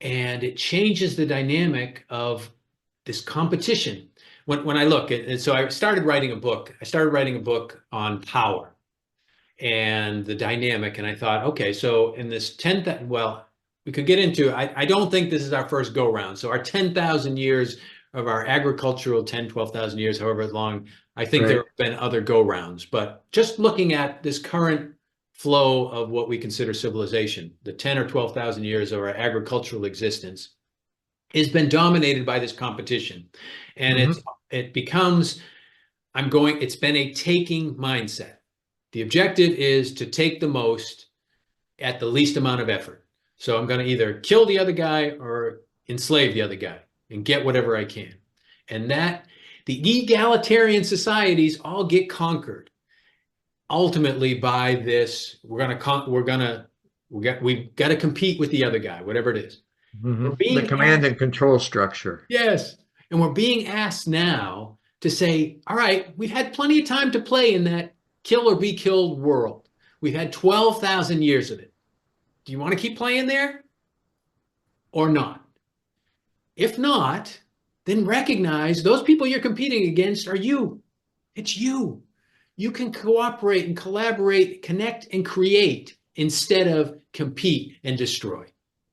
And it changes the dynamic of this competition. When I look at, so I started writing a book. I started writing a book on power and the dynamic. And I thought, okay, so in this 10th, well, we could get into, I don't think this is our first go round. So our 10,000 years of our agricultural 10, 12,000 years, however long, I think there Right. have been other go rounds. But just looking at this current flow of what we consider civilization, the 10 or 12,000 years of our agricultural existence, has been dominated by this competition. And Hmm. it becomes, it's been a taking mindset. The objective is to take the most at the least amount of effort. So I'm going to either kill the other guy or enslave the other guy and get whatever I can. And that the egalitarian societies all get conquered ultimately by this. We've got to compete with the other guy, whatever it is. Hmm. We're The being command asked, and control structure. yes, and we're being asked now to say, all right, we've had plenty of time to play in that kill or be killed world. We've had 12,000 years of it. Do you want to keep playing there or not? If not, then recognize those people you're competing against are you. It's you. You can cooperate and collaborate, connect and create instead of compete and destroy.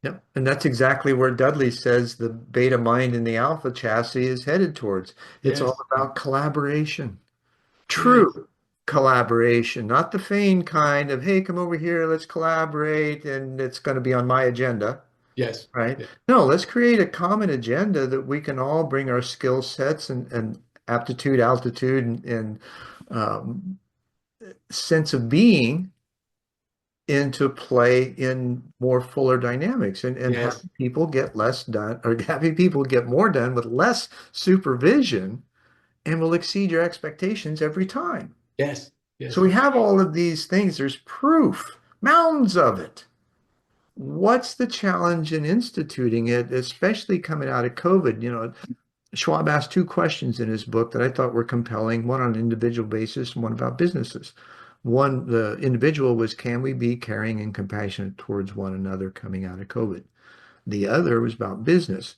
Yep. And that's exactly where Dudley says the beta mind and the alpha chassis is headed towards. It's all Yes. about collaboration, Yes. true collaboration, not the feigned kind of, hey, come over here, let's collaborate, and it's going to be on my agenda, Yes. right? Yes. No, let's create a common agenda that we can all bring our skill sets and aptitude, altitude, and um, sense of being into play in more fuller dynamics and Yes. having people get less done or having people get more done with less supervision and will exceed your expectations every time. Yes. So Yes. we have all of these things. There's proof, mountains of it. What's the challenge in instituting it, especially coming out of COVID? Schwab asked two questions in his book that I thought were compelling, one on an individual basis and one about businesses. One, the individual was, can we be caring and compassionate towards one another coming out of COVID? The other was about business.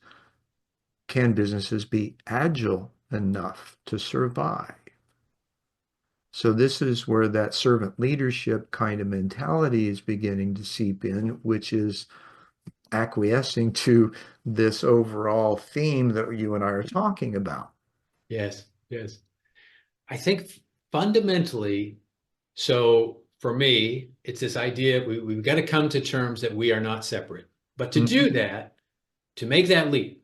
Can businesses be agile enough to survive? So this is where that servant leadership kind of mentality is beginning to seep in, which is acquiescing to this overall theme that you and I are talking about. Yes. Yes. I think fundamentally, so for me, it's this idea we've got to come to terms that we are not separate. But to do Mhm. that, to make that leap,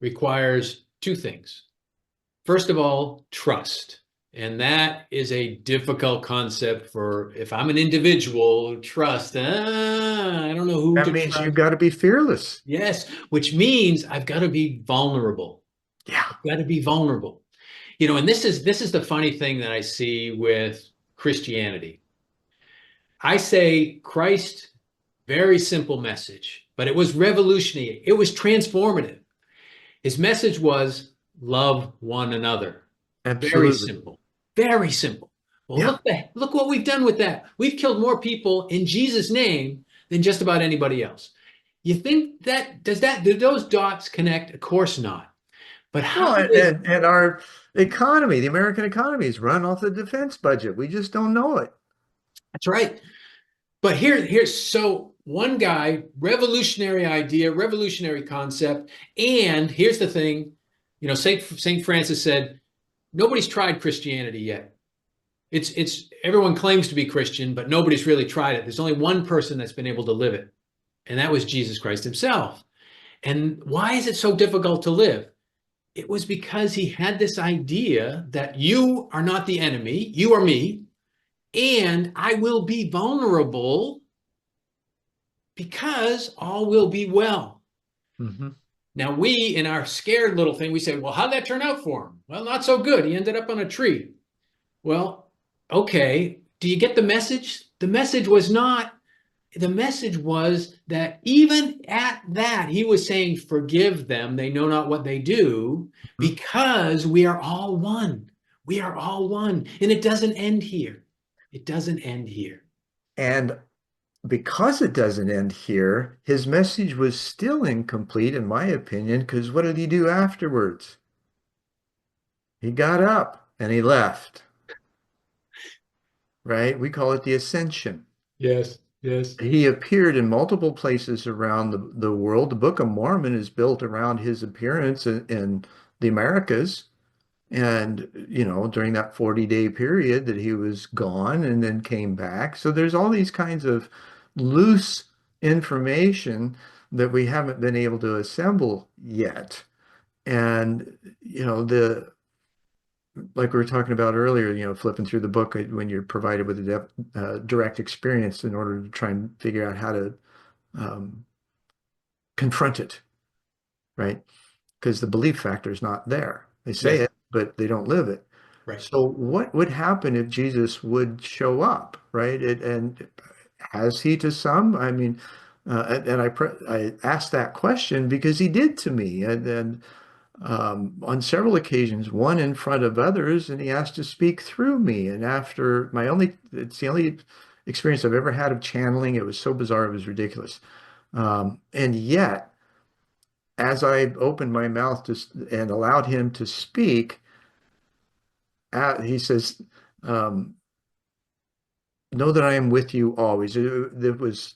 requires two things. First of all, trust. And that is a difficult concept for if I'm an individual, trust. I don't know who That to means you've trust. got to be fearless. Yes, which means I've got to be vulnerable. Yeah. I've got to be vulnerable. And this is the funny thing that I see with Christianity. I say Christ, very simple message, but it was revolutionary. It was transformative. His message was love one another. Very Absolutely. simple. Very simple. Well, Yeah. look what we've done with that. We've killed more people in Jesus' name than just about anybody else. You think do those dots connect? Of course not. But No, how is and our economy, the American economy is run off the defense budget. We just don't know it. that's right. But here's so one guy, revolutionary idea, revolutionary concept. And here's the thing, Saint Francis said, nobody's tried Christianity yet. It's everyone claims to be Christian, but nobody's really tried it. There's only one person that's been able to live it, and that was Jesus Christ himself. And why is it so difficult to live? It was because he had this idea that you are not the enemy, you are me, and I will be vulnerable because all will be well. Hmm. Now, we, in our scared little thing, we say, well, how'd that turn out for him? Well, not so good. He ended up on a tree. Well, okay. Do you get the message? The message was that even at that, he was saying, forgive them. They know not what they do because we are all one. We are all one. And it doesn't end here. It doesn't end here. And because it doesn't end here, his message was still incomplete, in my opinion, because what did he do afterwards? He got up and he left, right? We call it the ascension. Yes, yes, He appeared in multiple places around the world. The Book of Mormon is built around his appearance in the Americas. And, during that 40-day period that he was gone and then came back. So there's all these kinds of loose information that we haven't been able to assemble yet. And, like we were talking about earlier, flipping through the book when you're provided with a direct experience in order to try and figure out how to um, confront it, right? Because the belief factor is not there. They say yes, it, but they don't live it. right. So what would happen if Jesus would show up, right? And has he to some? I mean, and I asked that question because he did to me, and on several occasions, one in front of others, and he asked to speak through me. And after it's the only experience I've ever had of channeling. It was so bizarre, it was ridiculous. And yet, as I opened my mouth and allowed him to speak, he says, um, know that I am with you always. It was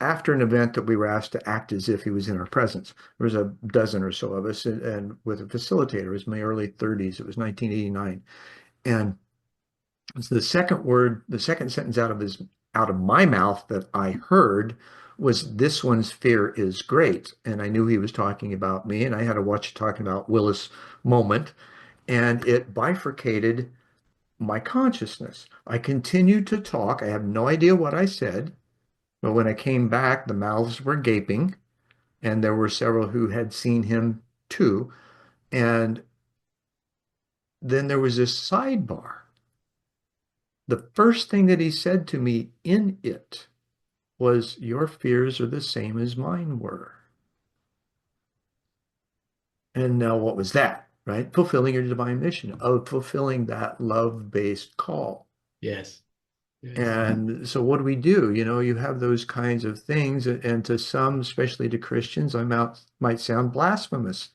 after an event that we were asked to act as if he was in our presence. There was a dozen or so of us, and with a facilitator. It was my early 30s. It was 1989. And the second word, the second sentence out of my mouth that I heard was, "This one's fear is great." And I knew he was talking about me, and I had to watch it talking about Willis moment, and it bifurcated my consciousness. I continued to talk. I have no idea what I said, but when I came back, the mouths were gaping, and there were several who had seen him too. And then there was this sidebar. The first thing that he said to me in it was, "Your fears are the same as mine were." And now what was that, right? Fulfilling your divine mission of fulfilling that love-based call. Yes. Yes. And so what do we do? You know, you have those kinds of things, and to some, especially to Christians, might sound blasphemous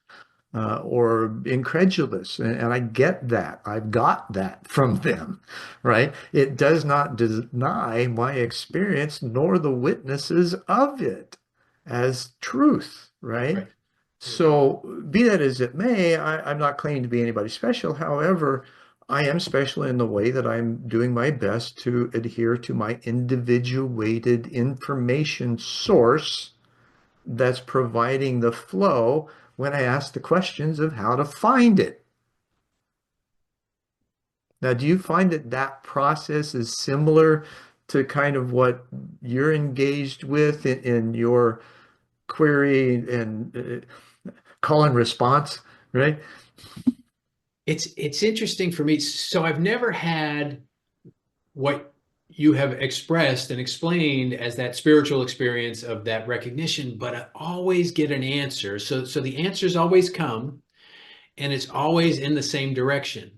or incredulous. And I get that. I've got that from them, right? It does not deny my experience nor the witnesses of it as truth, right? Right. So be that as it may, I'm not claiming to be anybody special. However, I am special in the way that I'm doing my best to adhere to my individuated information source that's providing the flow when I ask the questions of how to find it. Now, do you find that that process is similar to kind of what you're engaged with in your query and call and response, right? It's interesting for me. So I've never had what you have expressed and explained as that spiritual experience of that recognition, but I always get an answer. So the answers always come, and it's always in the same direction,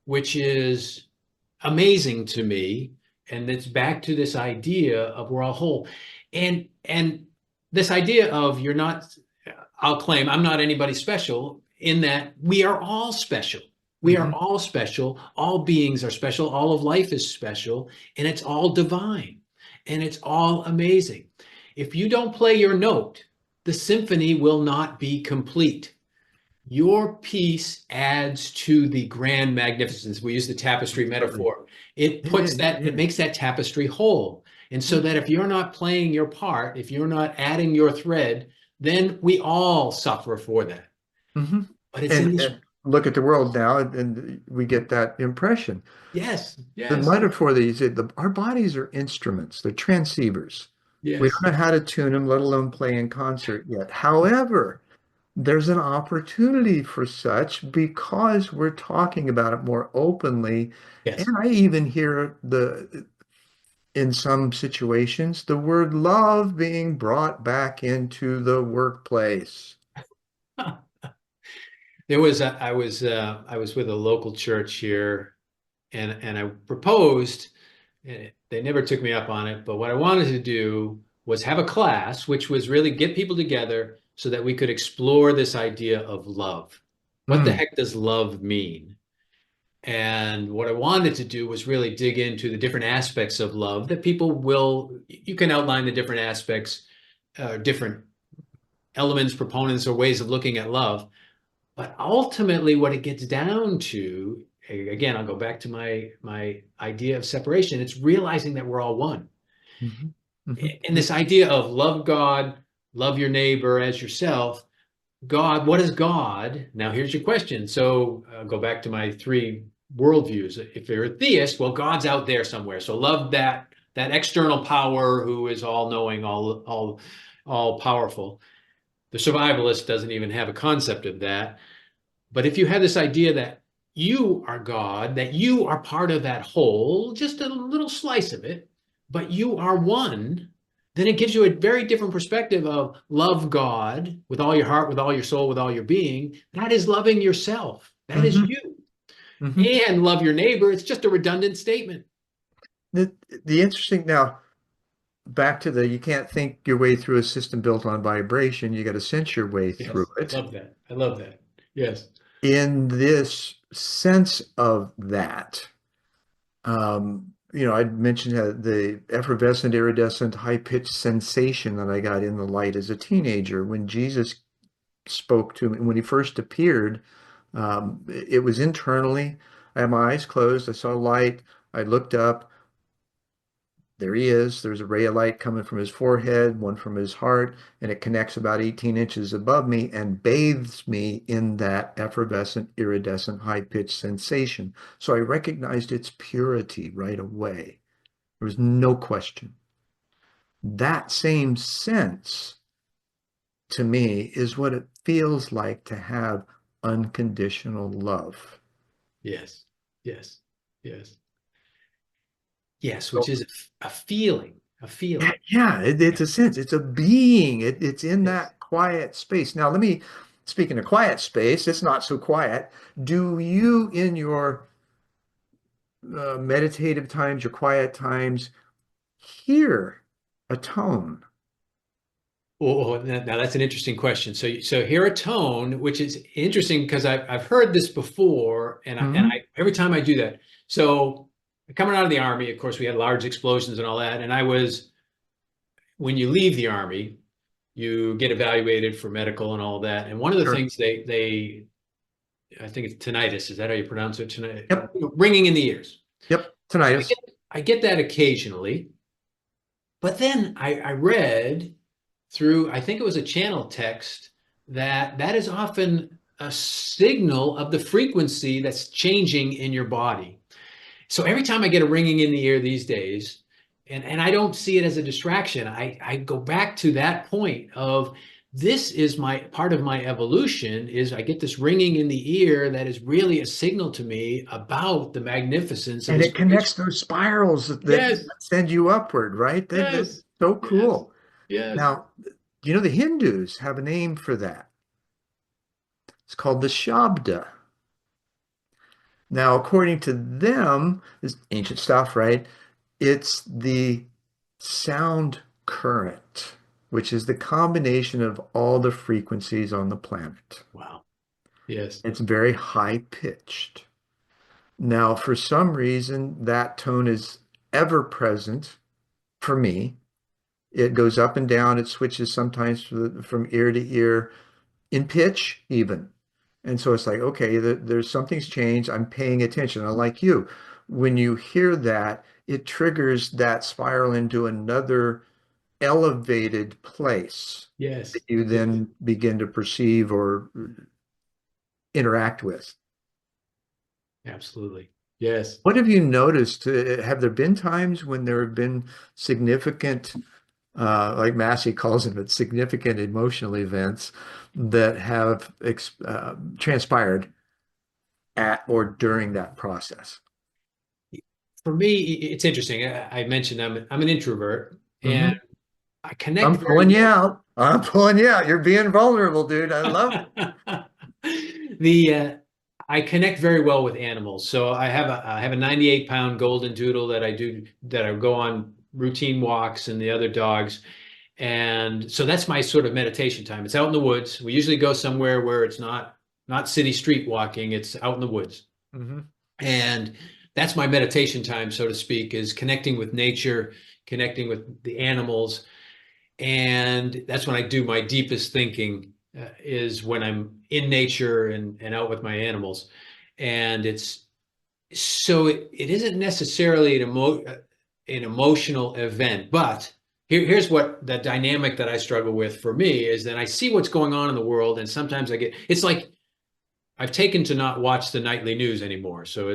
which is amazing to me. And it's back to this idea of we're all whole. And this idea of you're not, I'll claim I'm not anybody special, in that we are all special. We are Mm-hmm. all special. All beings are special. All of life is special, and it's all divine, and it's all amazing. If you don't play your note, the symphony will not be complete. Your piece adds to the grand magnificence. We use the tapestry Absolutely. metaphor. It Yeah, puts yeah, that, it yeah. makes that tapestry whole. And so that if you're not playing your part, if you're not adding your thread, then we all suffer for that. Mm-hmm. But it's in this, And look at the world now, and we get that impression. yes, The yes, metaphor that you said, our bodies are instruments, they're transceivers. We don't yes. know how to tune them, let alone play in concert yet. However, there's an opportunity for such because we're talking about it more openly. And Yes. I even hear in some situations, the word love being brought back into the workplace. I was with a local church here, and I proposed. They never took me up on it, but what I wanted to do was have a class, which was really get people together so that we could explore this idea of love. What the Mm, heck does love mean? And what I wanted to do was really dig into the different aspects of love that people will, you can outline the different aspects, different elements, proponents, or ways of looking at love. But ultimately, what it gets down to, again, I'll go back to my idea of separation. It's realizing that we're all one. mhm, mhm, And this idea of love God, love your neighbor as yourself. God, what is God? Now, here's your question. So go back to my three worldviews. If you're a theist, well, God's out there somewhere. So love that external power who is all knowing, all powerful. The survivalist doesn't even have a concept of that. But if you have this idea that you are God, that you are part of that whole, just a little slice of it, but you are one, then it gives you a very different perspective of love God with all your heart, with all your soul, with all your being. That is loving yourself. That is mhm, you. mhm. And love your neighbor. It's just a redundant statement. The, the interesting now, back to the you can't think your way through a system built on vibration, you got to sense your way through Yes. it. Love that. I love that. Yes. In this sense of that, um, I mentioned the effervescent, iridescent, high-pitched sensation that I got in the light as a teenager when Jesus spoke to me. When he first appeared, it was internally. I had my eyes closed. I saw light. I looked up. There he is. There's a ray of light coming from his forehead, one from his heart, and it connects about 18 inches above me and bathes me in that effervescent, iridescent, high-pitched sensation. So I recognized its purity right away. There was no question. That same sense to me is what it feels like to have unconditional love. Yes, yes, yes, yes, which So, is a feeling, a yeah, feeling. yeah, it's Yeah. a sense, it's a being, it's in Yes. that quiet space. Now, speaking of quiet space, it's not so quiet. Do you, in your meditative times, your quiet times, hear a tone? Oh, now that's an interesting question. So hear a tone, which is interesting because I've heard this before, and Hmm. I every time I do that. So coming out of the army, of course, we had large explosions and all that, and I was when you leave the army, you get evaluated for medical and all that. And one of the Sure. things they I think it's tinnitus. Is that how you pronounce it? Yep. Ringing in the ears. Yep. So Tinnitus. I get that occasionally, but then I read through, I think it was a channel text, that that is often a signal of the frequency that's changing in your body. So every time I get a ringing in the ear these days, and I don't see it as a distraction, I go back to that point of this is my part of my evolution is I get this ringing in the ear that is really a signal to me about the magnificence of And his it connects creation. those spirals that Yes, send you upward, right? That's yes, so yes, cool. yes. Now, the Hindus have a name for that. It's called the Shabda. Now, according to them, this ancient stuff, right? It's the sound current, which is the combination of all the frequencies on the planet. Wow. Yes. It's very high pitched. Now, for some reason, that tone is ever present for me. It goes up and down. It switches sometimes from ear to ear in pitch even. And so it's like, okay, there's something's changed. I'm paying attention. I like you. When you hear that, it triggers that spiral into another elevated place that Yes. you Yes. then begin to perceive or interact with. Absolutely. Yes. What have you noticed? Have there been times when there have been significant, like Massey calls them, significant emotional events that have transpired at or during that process? For me, it's interesting. I mentioned I'm an introvert and Hmm. I connect I'm very pulling you out. I'm pulling you out. You're being vulnerable, dude. I love it. the I connect very well with animals. So I have a 98-pound golden doodle that I go on routine walks and the other dogs. And so that's my sort of meditation time. It's out in the woods. We usually go somewhere where it's not city street walking, it's out in the woods. Hmm. And that's my meditation time, so to speak, is connecting with nature, connecting with the animals. And that's when I do my deepest thinking, is when I'm in nature and out with my animals. And it's so it isn't necessarily an emotional event, but here's what the dynamic that I struggle with for me is that I see what's going on in the world, and sometimes it's like I've taken to not watch the nightly news anymore. So I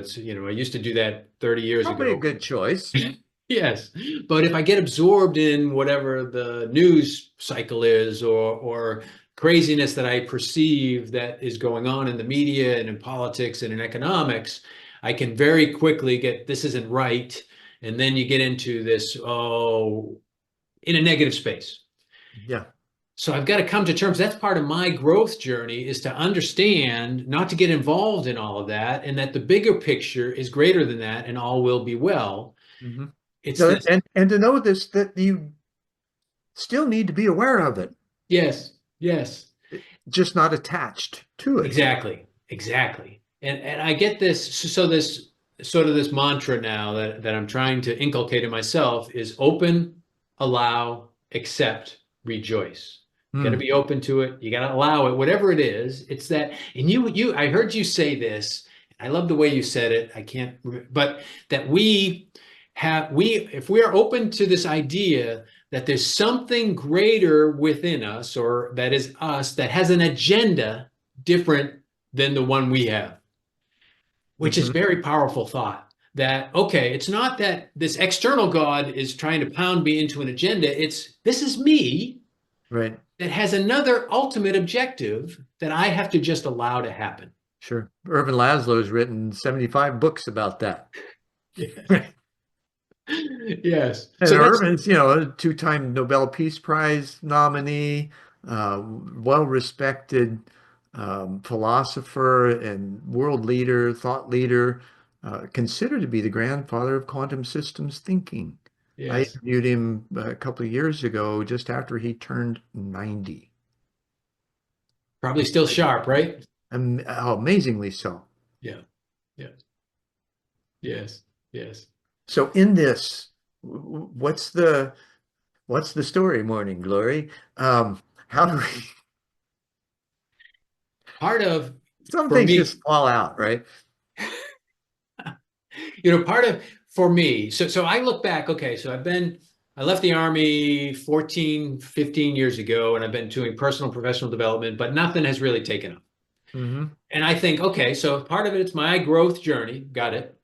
used to do that 30 years Probably a ago. good choice. Yes. But if I get absorbed in whatever the news cycle is or craziness that I perceive that is going on in the media and in politics and in economics, I can very quickly get this isn't right. And then you get into this, oh, in a negative space. Yeah. So I've got to come to terms. That's part of my growth journey is to understand, not to get involved in all of that, and that the bigger picture is greater than that, and all will be well. Hmm. It's No, this. and to know this, that you still need to be aware of it, Yes, yes, just not attached to it. exactly, exactly. And I get this. So sort of this mantra now that I'm trying to inculcate in myself is open, allow, accept, rejoice. You got to Hmm. be open to it. You got to allow it, whatever it is. It's that, and I heard you say this. I love the way you said it. I can't, but that if we are open to this idea that there's something greater within us, or that is us, that has an agenda different than the one we have, which is Hmm. very powerful thought. That, okay, it's not that this external God is trying to pound me into an agenda. It's this is me Right. that has another ultimate objective that I have to just allow to happen. Sure. Irvin Laszlo's written 75 books about that. Yes. Yes. And So that's, Irvin's, a two-time Nobel Peace Prize nominee, well-respected philosopher and world leader, thought leader, considered to be the grandfather of quantum systems thinking. I yes. interviewed him a couple of years ago, just after he turned 90. Probably still sharp, right? Amazingly so. Yeah. Yeah. Yes. Yes. So in this, what's the story, Morning Glory? How do we, Part of, some for things me, just fall out, right? part of, for me, so I look back, okay, so I left the Army 14, 15 years ago, and I've been doing personal professional development, but nothing has really taken off. Hmm. And I think, okay, so part of it's my growth journey. Got it.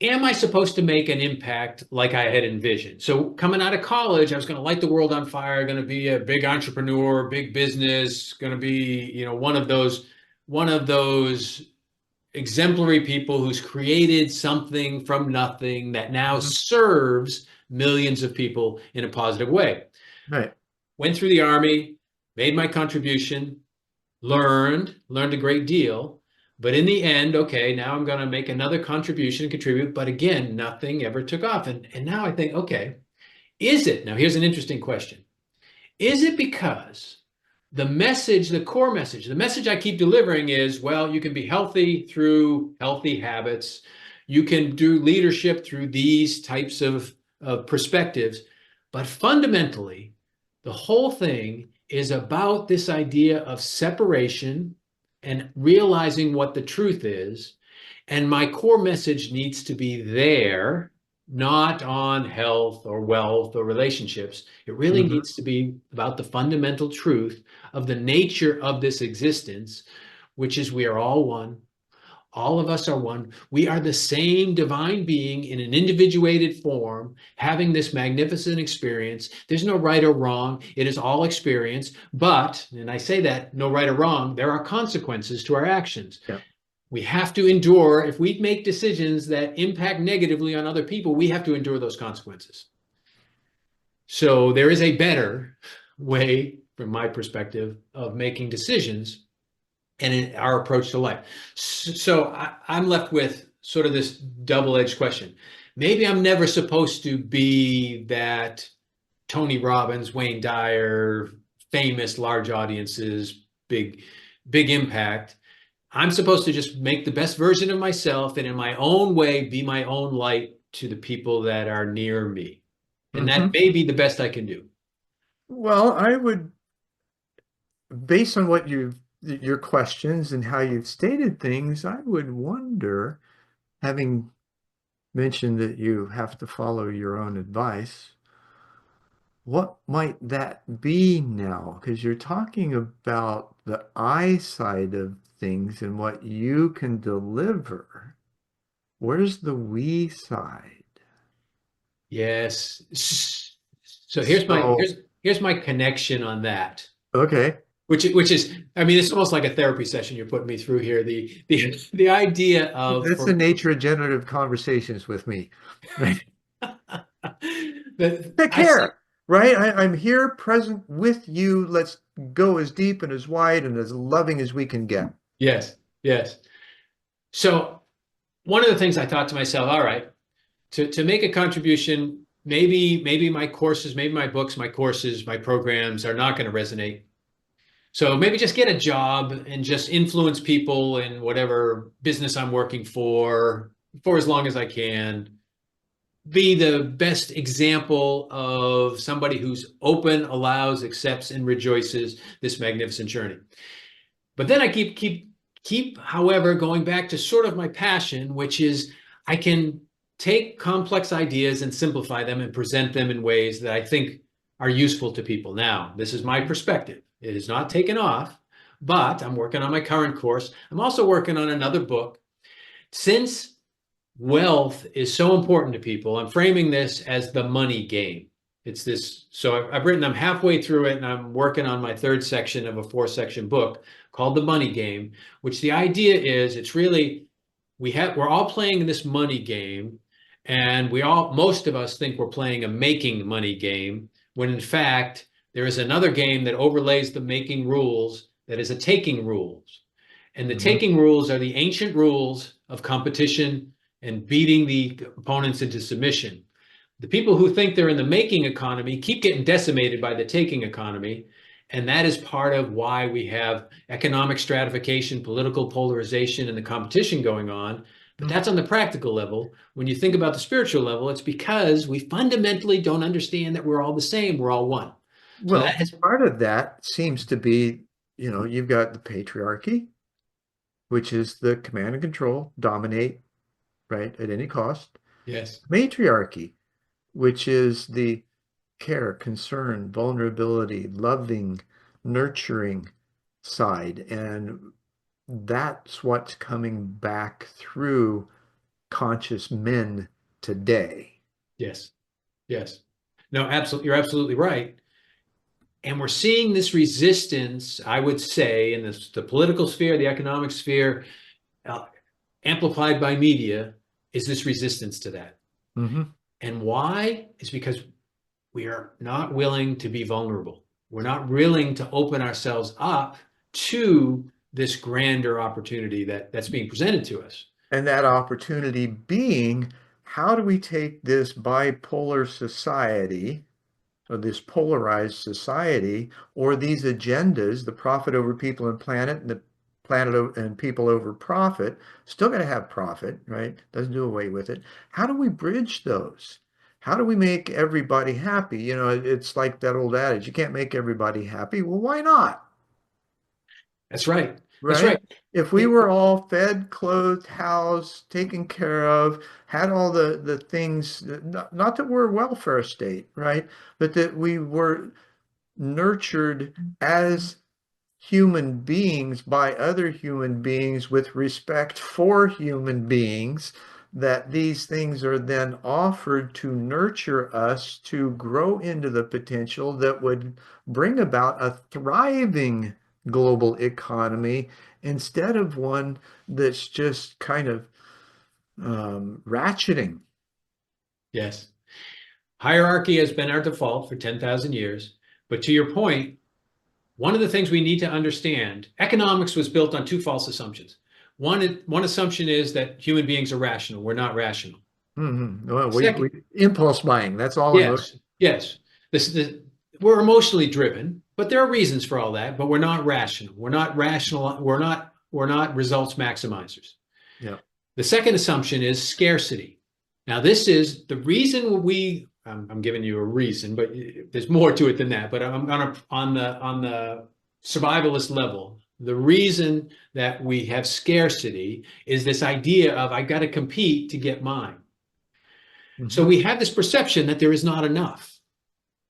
Am I supposed to make an impact like I had envisioned? So coming out of college, I was going to light the world on fire, going to be a big entrepreneur, big business, going to be, one of those exemplary people who's created something from nothing that now Hmm. serves millions of people in a positive way. Right. Went through the Army, made my contribution, learned a great deal. But in the end, okay, now I'm going to make another contribution and contribute. But again, nothing ever took off. And now I think, okay, now here's an interesting question. Is it because the core message, the message I keep delivering is, well, you can be healthy through healthy habits. You can do leadership through these types of perspectives. But fundamentally, the whole thing is about this idea of separation and realizing what the truth is. And my core message needs to be there, not on health or wealth or relationships. It really Hmm. needs to be about the fundamental truth of the nature of this existence, which is we are all one. All of us are one. We are the same divine being in an individuated form, having this magnificent experience. There's no right or wrong. It is all experience. But, and I say that, no right or wrong, there are consequences to our actions. Yeah. We have to endure, if we make decisions that impact negatively on other people, we have to endure those consequences. So there is a better way, from my perspective, of making decisions and in our approach to life. So I'm left with sort of this double-edged question. Maybe I'm never supposed to be that Tony Robbins, Wayne Dyer, famous large audiences, big impact. I'm supposed to just make the best version of myself and in my own way be my own light to the people that are near me. And that Hmm. may be the best I can do. Well, I would, based on your questions and how you've stated things, I would wonder, having mentioned that you have to follow your own advice, what might that be now? Because you're talking about the I side of things and what you can deliver. Where's the we side? Yes. So So, here's my connection on that. okay, Which is, I mean, it's almost like a therapy session you're putting me through here. The idea of that's the nature of generative conversations with me. Right? Take I see. care, right? I'm here present with you. Let's go as deep and as wide and as loving as we can get. Yes, yes. So one of the things I thought to myself, all right, to make a contribution, maybe my courses, maybe my books, my courses, my programs are not going to resonate So maybe just get a job and just influence people in whatever business I'm working for as long as I can. Be the best example of somebody who's open, allows, accepts, and rejoices this magnificent journey. But then I keep, however, going back to sort of my passion, which is I can take complex ideas and simplify them and present them in ways that I think are useful to people. Now, this is my perspective. It is not taken off, but I'm working on my current course. I'm also working on another book. Since wealth is so important to people, I'm framing this as the money game. It's this. So I've written, I'm halfway through it, and I'm working on my third section of a 4-section book called The Money Game, which the idea is it's really we're all playing this money game, and most of us think we're playing a making money game, when in fact there is another game that overlays the making rules that is a taking rules. And the Mhm. taking rules are the ancient rules of competition and beating the opponents into submission. The people who think they're in the making economy keep getting decimated by the taking economy. And that is part of why we have economic stratification, political polarization, and the competition going on. But that's on the practical level. When you think about the spiritual level, it's because we fundamentally don't understand that we're all the same, we're all one. So that Well, has, part of that seems to be, you've got the patriarchy, which is the command and control, dominate, right, at any cost. yes, Matriarchy, which is the care, concern, vulnerability, loving, nurturing side. And that's what's coming back through conscious men today. yes, yes. No, absolutely, you're absolutely right. And we're seeing this resistance, I would say, in the political sphere, the economic sphere, uh, amplified by media, is this resistance to that. Hmm. And why? Is because we are not willing to be vulnerable. We're not willing to open ourselves up to this grander opportunity that's being presented to us. And that opportunity being, how do we take this bipolar society, or this polarized society, or these agendas, the profit over people and planet, and the planet and people over profit, still going to have profit, right? Doesn't do away with it. How do we bridge those? How do we make everybody happy? It's like that old adage, you can't make everybody happy. Well, why not? That's right. That's Right? right. If we It, were all fed, clothed, housed, taken care of, had all the things, not that we're a welfare state, right? But that we were nurtured as human beings by other human beings with respect for human beings, that these things are then offered to nurture us to grow into the potential that would bring about a thriving global economy instead of one that's just kind of ratcheting. yes. Hierarchy has been our default for 10,000 years. But to your point, one of the things we need to understand, economics was built on two false assumptions. One assumption is that human beings are rational. We're not rational. Well, we Second, impulse buying. That's all emotion. yes, yes. We're emotionally driven, but there are reasons for all that. But we're not rational. We're not rational. We're not results maximizers. Yeah. The second assumption is scarcity. Now, this is the reason I'm giving you a reason, but there's more to it than that. But I'm gonna on the survivalist level. The reason that we have scarcity is this idea of I got to compete to get mine. So Mhm. we have this perception that there is not enough.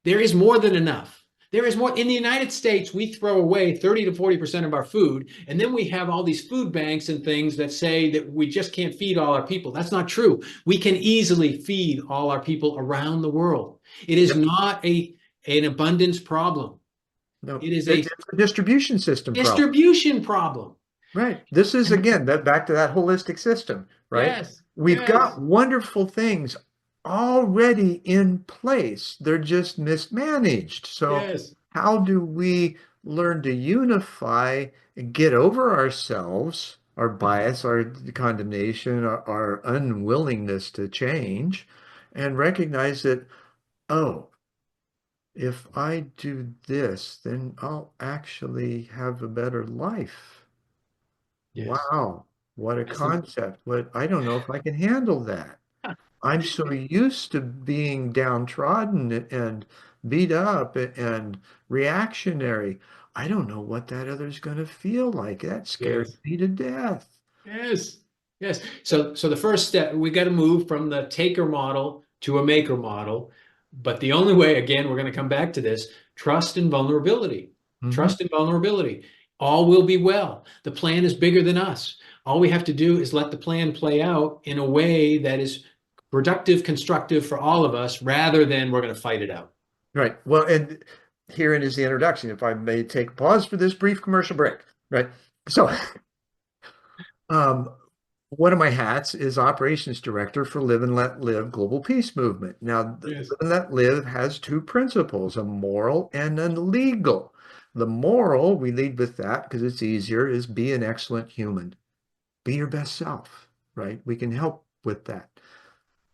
There is more than enough. There is more. In the United States, we throw away 30 to 40% of our food. And then we have all these food banks and things that say that we just can't feed all our people. That's not true. We can easily feed all our people around the world. It is Yep. not an abundance problem. No, It is a it's a distribution system problem. distribution problem. Right. This is And again that back to that holistic system, right? yes, We've got yes. wonderful things already in place. They're just mismanaged. So Yes. how do we learn to unify and get over ourselves, our bias, our condemnation, our unwillingness to change, and recognize that, oh, if I do this, then I'll actually have a better life. Yes. Wow, what a That's the, concept. What I don't know if I can handle that. I'm so used to being downtrodden and beat up and reactionary. I don't know what that other's going to feel like. That scares yes. me to death. Yes. Yes. So the first step, we got to move from the taker model to a maker model. But the only way, again, we're going to come back to this, trust and vulnerability. Hmm. Trust and vulnerability. All will be well. The plan is bigger than us. All we have to do is let the plan play out in a way that is productive, constructive for all of us, rather than we're going to fight it out. Right. Well, and herein is the introduction. If I may take a pause for this brief commercial break. Right. So, um, one of my hats is operations director for Live and Let Live Global Peace Movement. Now, Yes. Live and Let Live has two principles, a moral and a legal. The moral, we lead with that because it's easier, is be an excellent human. Be your best self, right? We can help with that.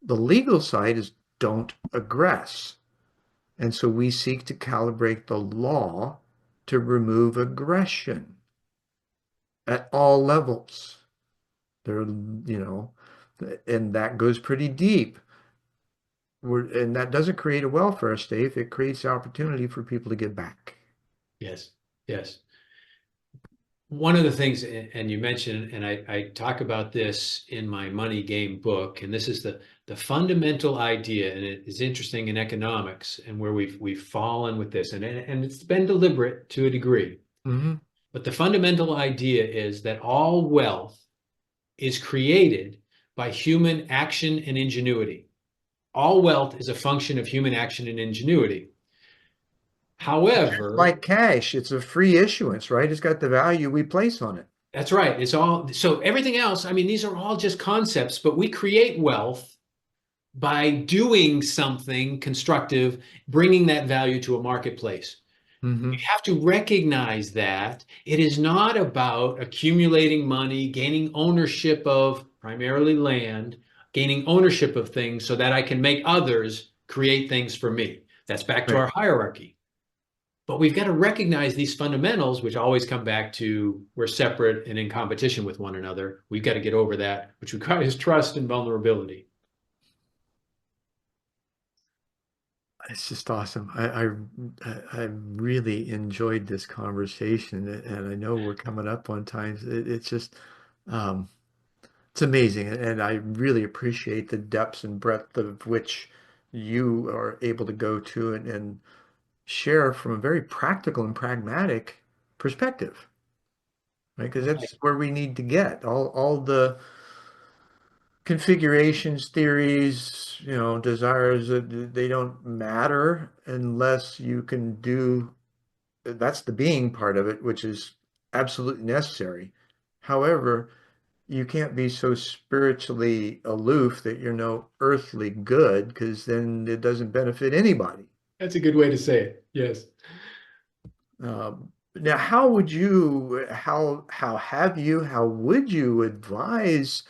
The legal side is don't aggress. And so we seek to calibrate the law to remove aggression at all levels. There, and that goes pretty deep. And that doesn't create a welfare state. It creates the opportunity for people to give back. Yes. Yes. One of the things, and you mentioned, and I talk about this in my Money Game book, and this is the fundamental idea, and it is interesting in economics and where we've fallen with this, and it's been deliberate to a degree. Hmm. But the fundamental idea is that all wealth is created by human action and ingenuity. All wealth is a function of human action and ingenuity. However, Like cash, it's a free issuance, right? It's got the value we place on it. that's right. It's all so everything else. I mean, these are all just concepts, but we create wealth by doing something constructive, bringing that value to a marketplace. We Hmm. have to recognize that it is not about accumulating money, gaining ownership of primarily land, gaining ownership of things so that I can make others create things for me. That's back to Right. our hierarchy. But we've got to recognize these fundamentals, which always come back to we're separate and in competition with one another. We've got to get over that, which requires trust and vulnerability. It's just awesome. I really enjoyed this conversation, and I know we're coming up on times. It's just um, it's amazing, and I really appreciate the depths and breadth of which you are able to go to and share from a very practical and pragmatic perspective, right? Because Right. that's where we need to get all the configurations, theories, desires, they don't matter unless you can do, that's the being part of it, which is absolutely necessary. However, you can't be so spiritually aloof that you're no earthly good, because then it doesn't benefit anybody. That's a good way to say it. Yes. Now, how would you advise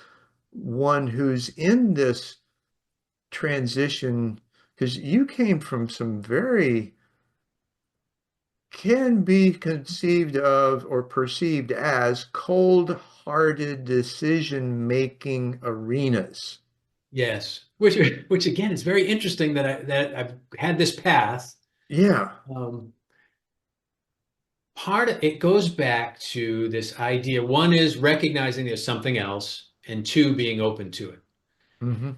one who's in this transition, because you came from some very can be conceived of or perceived as cold-hearted decision-making arenas. Yes. Which again is very interesting that I've had this path. Yeah. Um, Part of it goes back to this idea. One is recognizing there's something else, and two, being open to it. Hmm.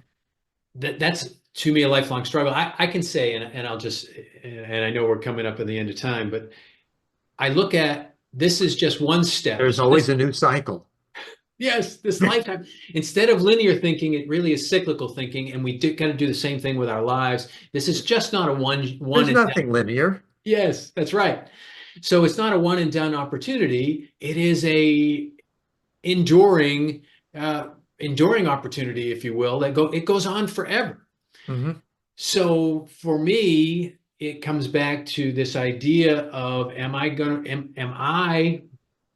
That's to me a lifelong struggle. I can say, and I'll just, and I know we're coming up at the end of time, but I look at this is just one step. There's So always this, a new cycle. yes, this lifetime, instead of linear thinking, it really is cyclical thinking, and we got to do the same thing with our lives. This is just not a one There's and done. nothing linear. Yes, that's right. So it's not a one and done opportunity. It is a enduring, uh, enduring opportunity, if you will, it goes on forever. Hmm. So for me, it comes back to this idea of am I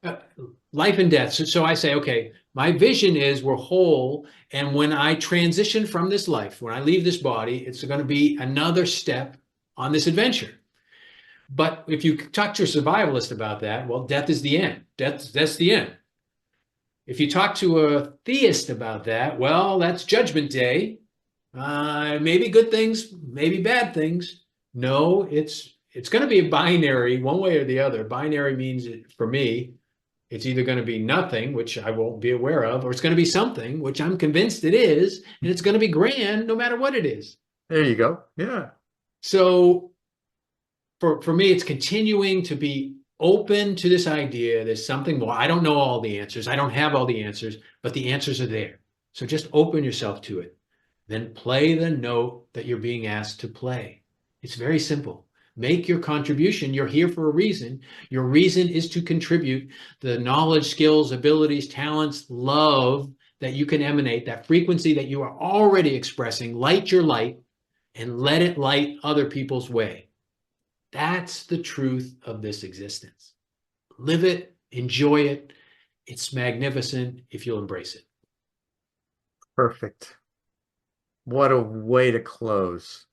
uh, life and death. So I say, okay, my vision is we're whole. And when I transition from this life, when I leave this body, it's going to be another step on this adventure. But if you talk to a survivalist about that, well, death is the end. That's the end. If you talk to a theist about that, well, that's judgment day. Maybe good things, maybe bad things. No, it's going to be a binary, one way or the other. Binary means for me, it's either going to be nothing, which I won't be aware of, or it's going to be something, which I'm convinced it is, and it's going to be grand no matter what it is. There you go. Yeah. So for me, it's continuing to be open to this idea. There's something more. I don't know all the answers. I don't have all the answers, but the answers are there. So just open yourself to it. Then play the note that you're being asked to play. It's very simple. Make your contribution. You're here for a reason. Your reason is to contribute the knowledge, skills, abilities, talents, love that you can emanate, that frequency that you are already expressing. Light your light and let it light other people's way. That's the truth of this existence. Live it, enjoy it. It's magnificent if you'll embrace it. Perfect. What a way to close.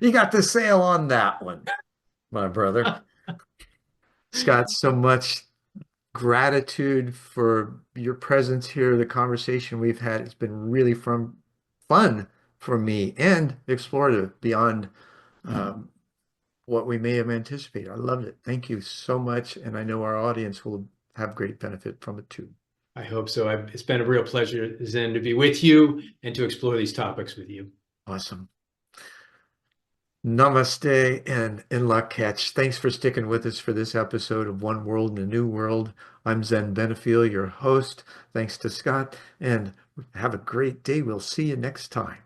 You got the sale on that one, my brother. Scott, so much gratitude for your presence here. The conversation we've had has been really fun for me and explorative beyond um, what we may have anticipated. I loved it. Thank you so much. And I know our audience will have great benefit from it too. I hope so. It's been a real pleasure, Zen, to be with you and to explore these topics with you. Awesome. Namaste and in luck catch. Thanks for sticking with us for this episode of One World in a New World. I'm Zen Benefiel, your host. Thanks to Scott, and have a great day. We'll see you next time.